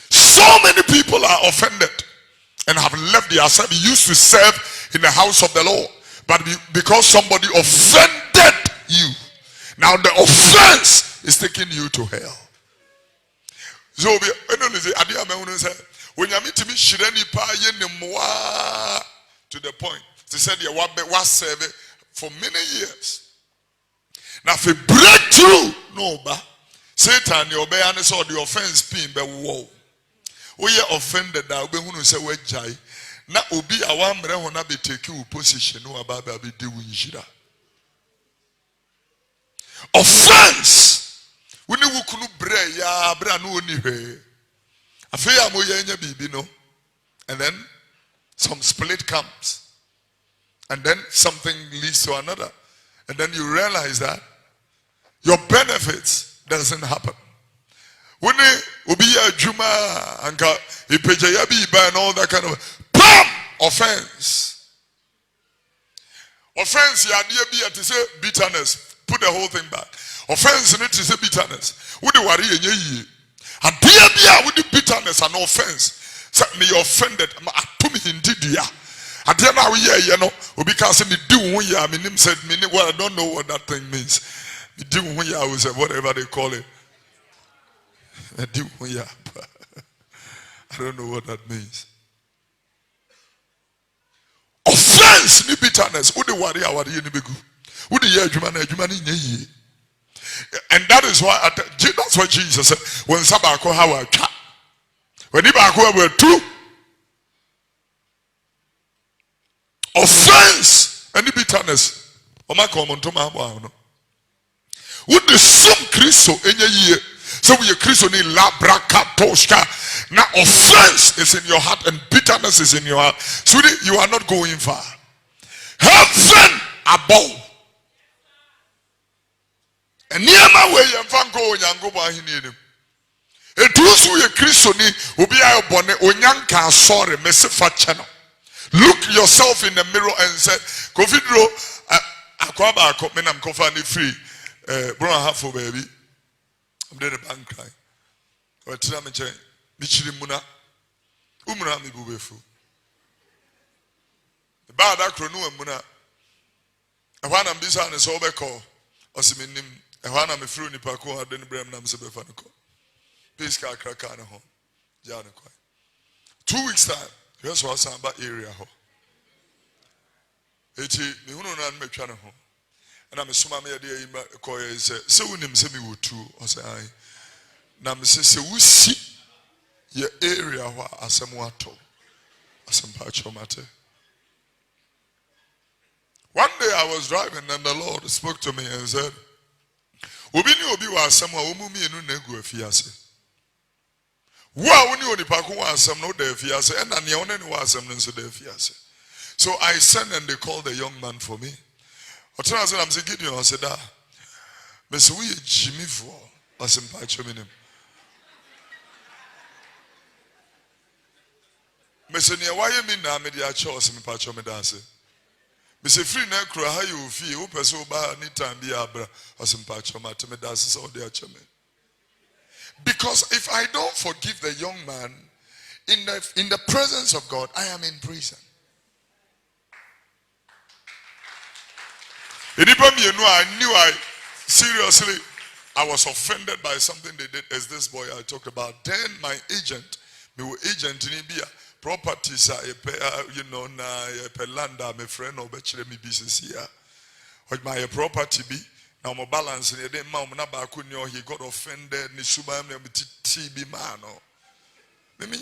so many people are offended and have left their service. We used to serve in the house of the Lord, but because somebody offended you, now the offense is taking you to hell. So when you meet me, to the point, they said you was serving for many years. Now if you break through, no, but Satan, you obey and saw the offense being be whoa. We are offended that we who say we jai. Now obi awamre hona be take you position no about be do injira. Offense. We ni wukunu bre ya bra no oni hwe. Afia mo yenya bibi no. And then some split comes. And then something leads to another. And then you realize that your benefits doesn't happen. When you be a Juma and and all that kind of offense. Offense, ya dear be to say bitterness. Put the whole thing back. Offense need to say bitterness. Would you worry ye? And dear with the bitterness and offense. Me offended. At the end of the year, you know, because me do one year, my name said, well, I don't know what that thing means. Me do one year, I will say, whatever they call it. I do one year. I don't know what that means. Offense, ni bitterness. Who the worry our ye ni begu. Who the year jumani nye. And that is why that's what Jesus said. When sabako hawa cha. When ibako were two. Offense and bitterness. Oma common to my no. Would the some Christo in your year? So we are Christo ni labra katoshka. Now offense is in your heart and bitterness is in your heart. So you are not going far. Heaven above. And near my way and fan go and go by him. It was we a Christo ni ubi ayo bone onyanka sorry mese fachano. Look yourself in the mirror and say, Kovidro, akwaba menam kofani free. Bro, half for baby. I'm dead a bank cry. Or tell me, Michili Muna, Umra mi bubefu. The bad acronym Muna. A one am this one is over call. Or siminim, a one am a fruit in Paco, I didn't bring them Sebefanico. Peace car crackana home. Jana 2 weeks time. Here's what Samba area ho. Eti me hunu na me twa ne ho. Na me soma me de yi ko ye se wunim se me wotu o se ai. Na me se wusi ye area ho asem wato. Asem pa chomate. One day I was driving and the Lord spoke to me and said, Obi ni obi wa asem wa omu mienu na egu afiase. Wa woni onipa ko wa asem no da afiase and na ne woni ni wa asem no so da afiase. So I sent and they called the young man for me. Otena said I'm saying Gideon I said da. Me say we Jimmy for asem pa chominim. Me say ne wa ye mi na me dia cho asem pa chomida ase. Me say free na kro ha you fie wo pese wo ba ni time bi abra asem pa chomata me da ase so dia chome. Because if I don't forgive the young man, in the presence of God, I am in prison. I knew seriously, I was offended by something they did as this boy I talked about. Then my agent in India, properties are na land, my friend or bachelor me business here. What my property be? Now my balance in the mom na ba kunyo he got offended ni suba me TB man no. Me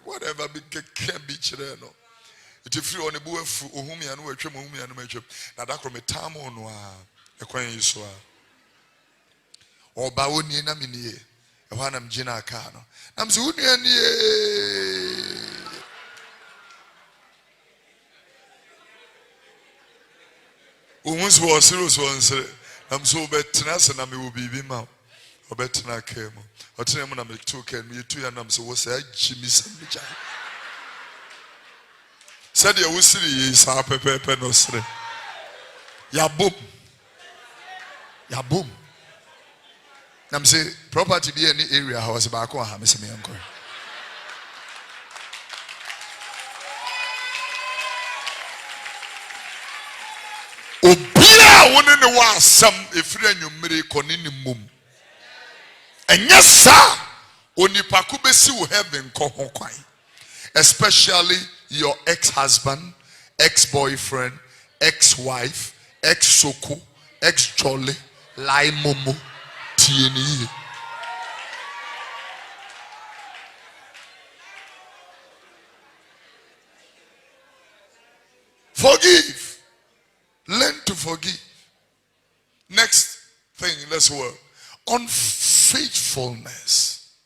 whatever be can be chire no. It free on the boy fu ohumi anu atwem ohumi anu atwem. Na da kro me tam no a ekwan yi so a. Oba woni na me nie. E ho na mgina aka no. Na mse wonu nie. Once was serious one. I'm so better na me will be ma. Obetina came. Otina na me took and me too and I'm so was a Jimmy Sandwich. Said you will see is our pepe no sre. Ya boom. Ya boom. I'm say property be any area house back on ha me say me uncle. Obia woni ne wa asam efiri anwumere koni ne mum enya sa onipa ku besi wo heaven ko ho kwan, especially your ex-husband, ex-boyfriend, ex-wife, ex-soko, ex-chole, lai momo tieni. Forgive. Learn to forgive. Next thing, let's work. Unfaithfulness.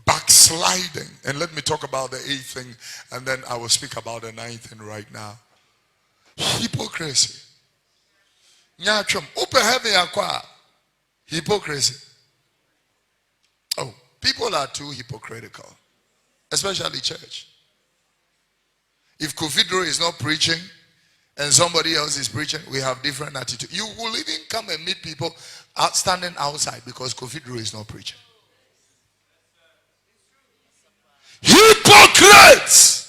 Backsliding. And let me talk about the 8th thing and then I will speak about the 9th thing right now. Hypocrisy. Hypocrisy. Oh, people are too hypocritical. Especially church. If Kofidro is not preaching, and somebody else is preaching, we have different attitude. You will even come and meet people standing outside because Kofidro is not preaching. Hypocrites!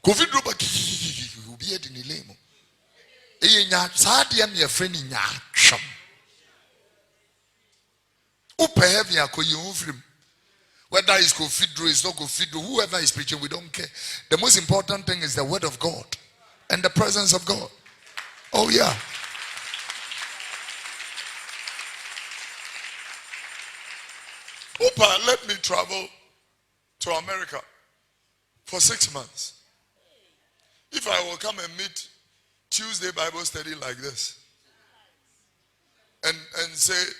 COVID drop will be at in the limo. Sadi and your friend in Yacham. Upa heavy a koyum. Whether it's cathedral, it's not cathedral, whoever is preaching, we don't care. The most important thing is the word of God and the presence of God. Oh yeah. Upa let me travel to America for 6 months. If I will come and meet Tuesday Bible study like this and say,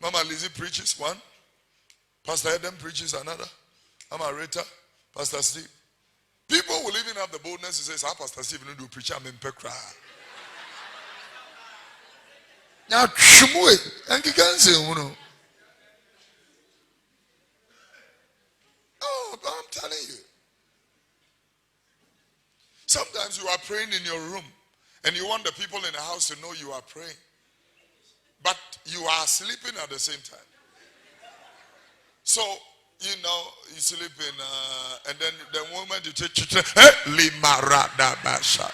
Mama Lizzie preaches one, Pastor Adam preaches another, Mama Rita, Pastor Steve. People will even have the boldness to say, Pastor Steve, you do preach, I'm in Pekra. Now, and you can't say, oh, I'm telling you. Sometimes you are praying in your room and you want the people in the house to know you are praying. But you are sleeping at the same time. So, you sleep in, and then the moment you take Limarada Basha.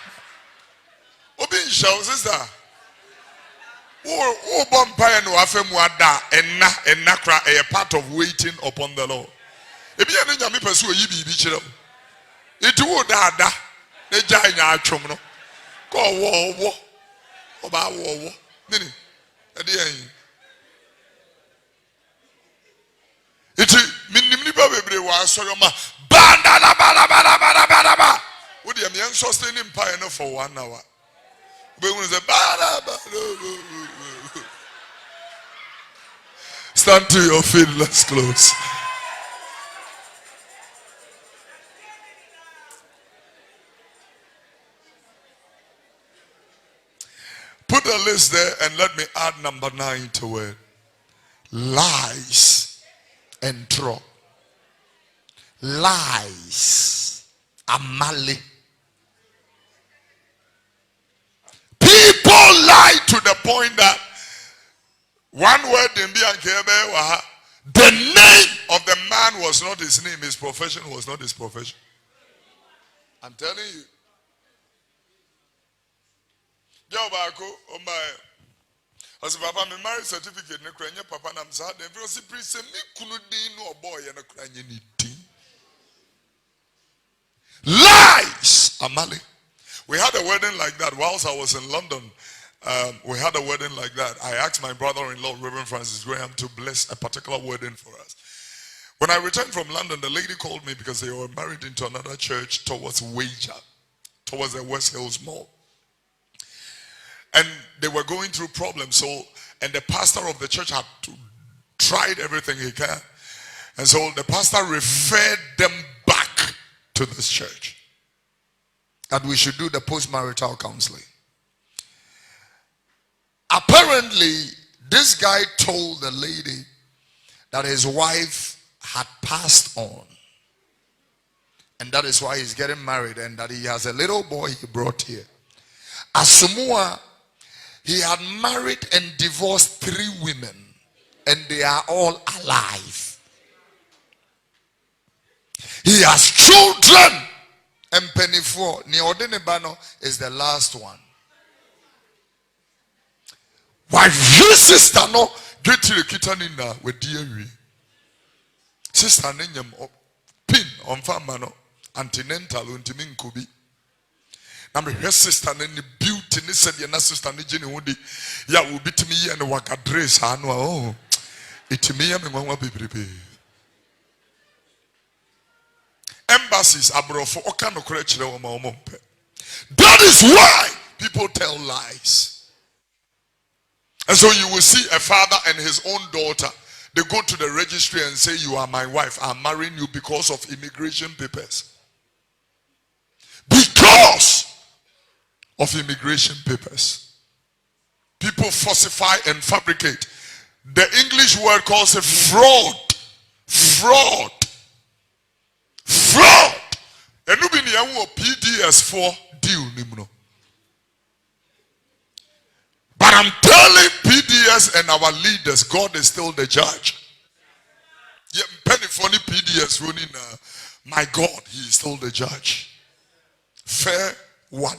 Obi show sister. Oh, Bompire no Afemuada and Nakra a part of waiting upon the Lord. If you are not pursue you be bichero. It would da. The giant chumno. Go war. About war. Nini. At the end. It minimum baby was so ma banda. Would you mean sustaining empire for 1 hour? But when the stand to your feet, let's close. Put a list there and let me add number 9 to it. Lies and trouble. Lies. Amali. People lie to the point that one word in Biankebe, the name of the man was not his name, his profession was not his profession. I'm telling you. Jobako, oh my. As papa, my marriage certificate, no cranya, papa, I'm sad. Every priest, me couldn't no boy and a cranya need. Lies, Amali. We had a wedding like that whilst I was in London. We had a wedding like that. I asked my brother-in-law, Reverend Francis Graham, to bless a particular wedding for us. When I returned from London, the lady called me because they were married into another church towards Wager, towards the West Hills Mall. And they were going through problems. And the pastor of the church had tried everything he can. And so the pastor referred them back to this church. And we should do the post-marital counseling. Apparently, this guy told the lady that his wife had passed on. And that is why he's getting married and that he has a little boy he brought here. Asumua, he had married and divorced 3 women and they are all alive. He has children and penny for Neodenebano is the last one. Why you sister no get to the kitten in there with dear sister name pin on famano antinental untimin kubi. Na me her sister ne beauty ne said your sister ne Jenny Woody ya will beat me and work address anu oh it me am nwa bebrebe embassies abrofo oka no kora kire wo ma wo mpe. That is why people tell lies. And so you will see a father and his own daughter, they go to the registry and say, you are my wife, I'm marrying you because of immigration papers. Because of immigration papers. People falsify and fabricate. The English word calls it fraud. Fraud. Fraud. And you be PDS4 deal. But I'm telling PDS and our leaders, God is still the judge. Yeah, penny funny PDS running. My God, He is still the judge. fair one.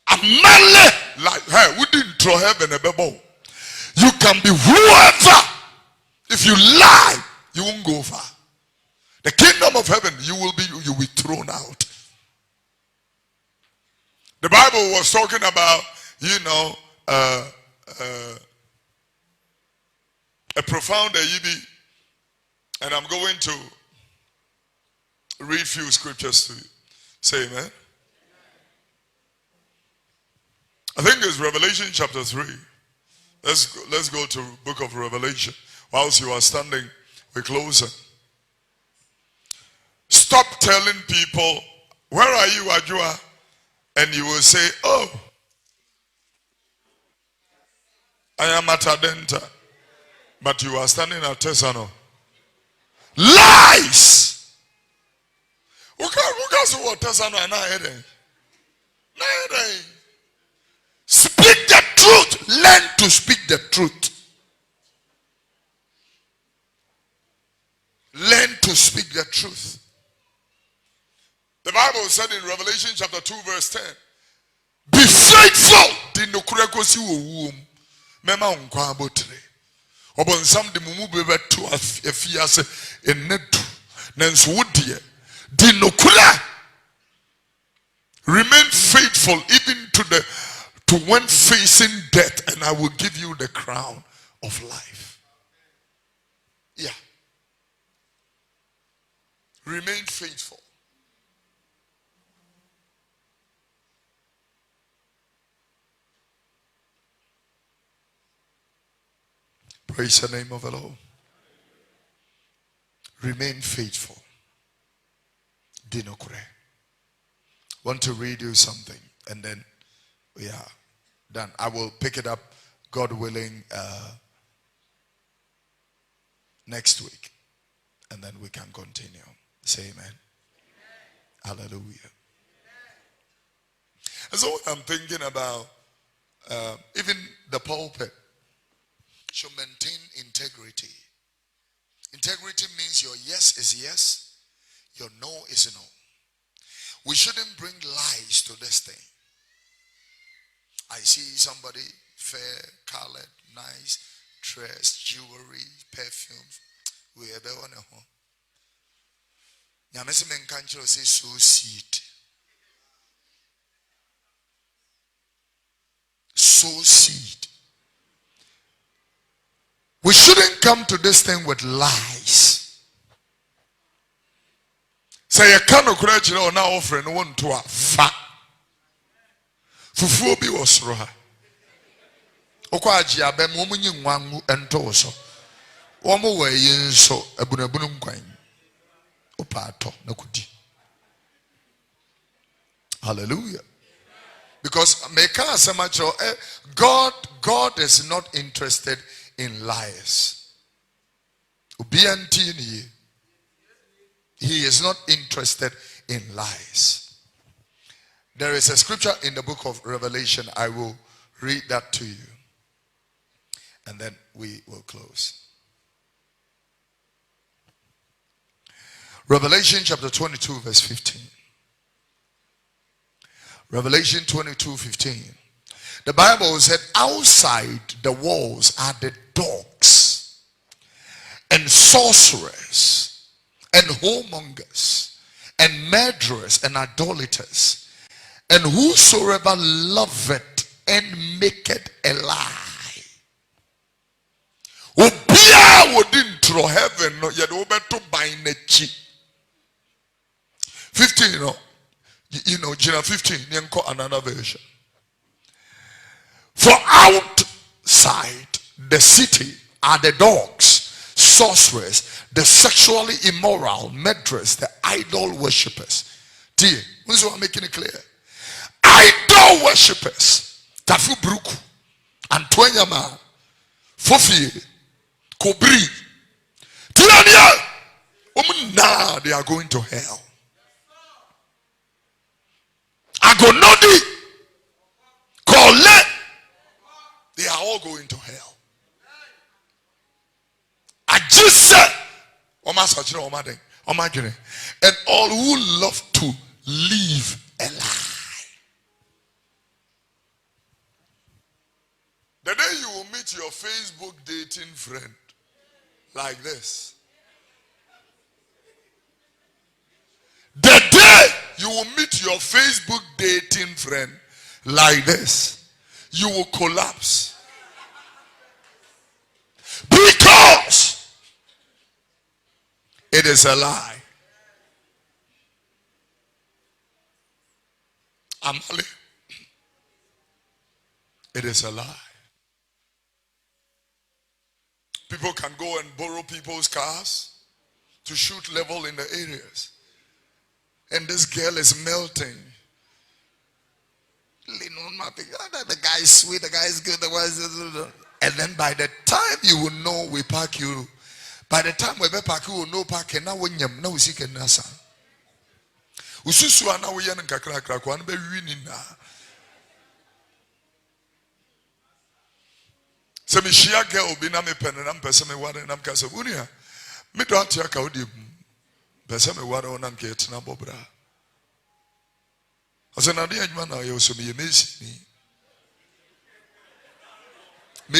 A man like her wouldn't throw heaven a bubble. You can be whoever. If you lie, you won't go far. The kingdom of heaven, you will be thrown out. The Bible was talking about, a profound yibi, and I'm going to read few scriptures to you. Say amen. I think it's Revelation chapter 3. Let's go to book of Revelation. Whilst you are standing, we're closing. Stop telling people, where are you, Ajua? And you will say, oh, I am at Adenta. But you are standing at Tesano. Lies! Who can say what Tesano and I speak the truth. Learn to speak the truth. Learn to speak the truth. The Bible said in Revelation chapter 2 verse 10, be faithful. Mema unkwa abotre. Obonsam de mumu bebe to afiase enedu. Nenso wodie. Di nokura. Remain faithful even to when facing death, and I will give you the crown of life. Yeah. Remain faithful. Praise the name of the Lord. Remain faithful. Dinokure. Want to read you something, and then we are done. I will pick it up, God willing, next week, and then we can continue. Say amen. Hallelujah. And so I'm thinking about even the pulpit should maintain integrity. Integrity means your yes is yes, your no is no. We shouldn't bring lies to this thing. I see somebody fair, colored, nice, dressed, jewelry, perfumes. We are there on a home. Yamesimen kancho say so seed. So seed. We shouldn't come to this thing with lies. Say you can't correct you now offering one to a fa. Fufu bi was roha. Okwaji abem omunyi nwangu ento so. Omo we yinso abunabunu nkwan. Opato na kudi. Hallelujah. Because God is not interested in liars. He is not interested in lies. There is a scripture in the book of Revelation. I will read that to you, and then we will close. Revelation chapter 22 verse 15. Revelation 22:15. The Bible said, outside the walls are the dogs and sorcerers and whoremongers and murderers and idolaters and whosoever loveth and maketh a lie. Obia wouldn't throw heaven no yet over to buy nechi. 15, Jeremiah 15, another version. For outside the city are the dogs, sorcerers, the sexually immoral, murderers, the idol worshippers. Dear, this is what I'm making it clear. Idol worshippers, Tafu Bruku, Antoinyama, Fofi, Kobri, Tirania, they are going to hell. Agonodi, Kole, they are all going to hell. I just said, and all who love to live a lie. The day you will meet your Facebook dating friend like this, the day you will meet your Facebook dating friend like this, you will collapse. Because it is a lie. Amali, it is a lie. People can go and borrow people's cars to shoot level in the areas. And this girl is melting. The guy is sweet, the guy is good, the guy is... And then by the time you will know we park you, by the time we park you will know park and now when you know we see can nasa. Ususu ana we yan kakra krakwa be winning na. Se me shia girl bi na me pen na mpese me ware na mka se unia me do atia ka odi pese me ware ona mka etina bobra. Ase na de adwuma na yo so me yemesi ni. The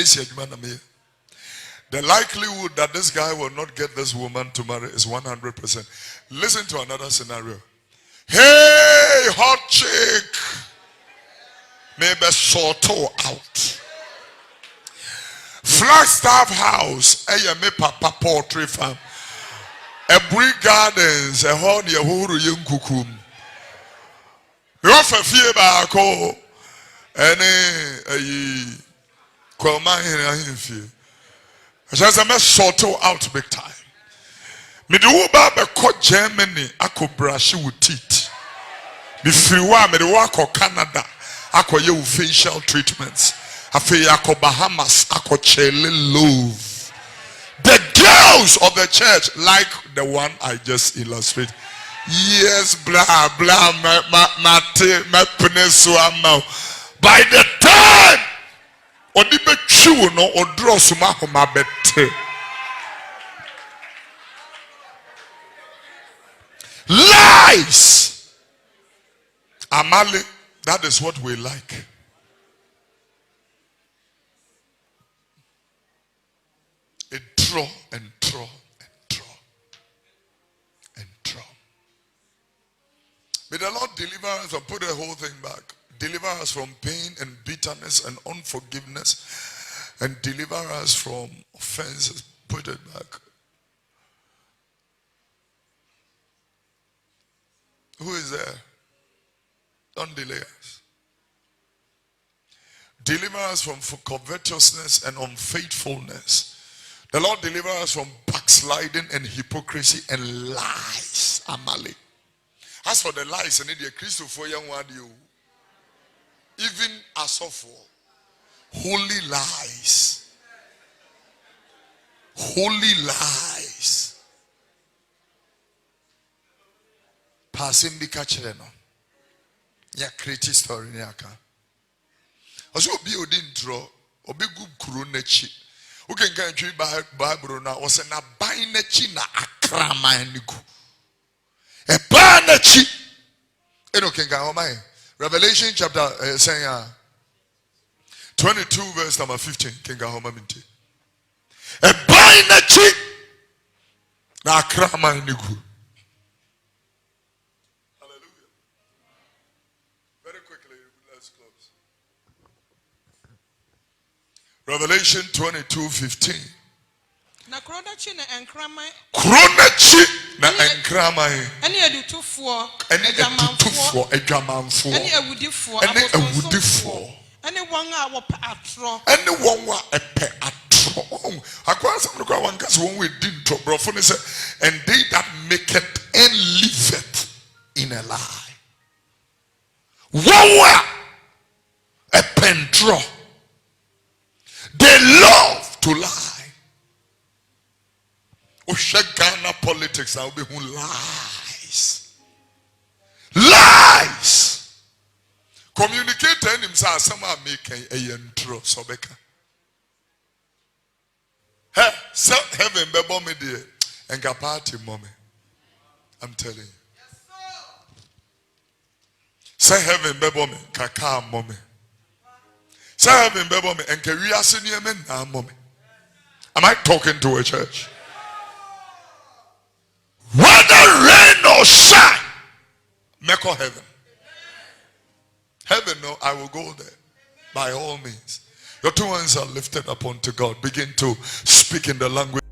likelihood that this guy will not get this woman to marry is 100%. Listen to another scenario. Hey, hot chick, maybe sort out. Flagstaff House, me papa poultry farm. A brick gardens, a horn yahuru yung kukum. You offer fear back, any I just a sort out big time. Me do ba Germany, ako brush with teeth. Me friwa me do ako Canada, ako ye facial treatments. Afi ako Bahamas, ako chele love. The girls of the church like the one I just illustrated. Yes, blah blah, my peninsula mouth. By the time odi be twu no odro suma homa bete. Lies. Amali, that is what we like. A draw and draw and draw and draw. May the Lord deliver us and put the whole thing back. Deliver us from pain and bitterness and unforgiveness, and deliver us from offenses. Put it back. Who is there? Don't delay us. Deliver us from covetousness and unfaithfulness. The Lord deliver us from backsliding and hypocrisy and lies. Amali. As for the lies, I need a Christopher young word you. Even as of holy lies. Holy lies. Passing the catcher no. Ya create story nyaka. Aso obi odin tro, obi gu kuro nechi. Uke nka ntwi Bible na o se na ban nechi na akraman niku. E ban nechi. Eno kenga homai. Revelation chapter 22 verse number 15. Kenga homa minti. E ban nechi na akraman niku. Revelation 22:15. Na kronachi na enkramai. Kronachi na enkramai. Eni edutufo. Eni edutufo. Edwamanfo. Eni ewudifo. Eni ewudifo. Eni wanga wope atro. Eni wanga epe atro. Akwa some look one case one we did to brofo ne say, and they that make it and liveth in a lie. Wanga epe draw. They love to lie. Ghana politics now be who lies. Lies. Communicate and himself somehow make a intro sobeka. Hey, so heaven bebo me dear and party mommy. I'm telling you. Say heaven bebo me, kaka mommy. Say heaven bebo me, and kariasi ni men na mommy. Am I talking to a church? Whether rain or shine, make a heaven. Heaven, no, I will go there by all means. Your two hands are lifted up unto God. Begin to speak in the language.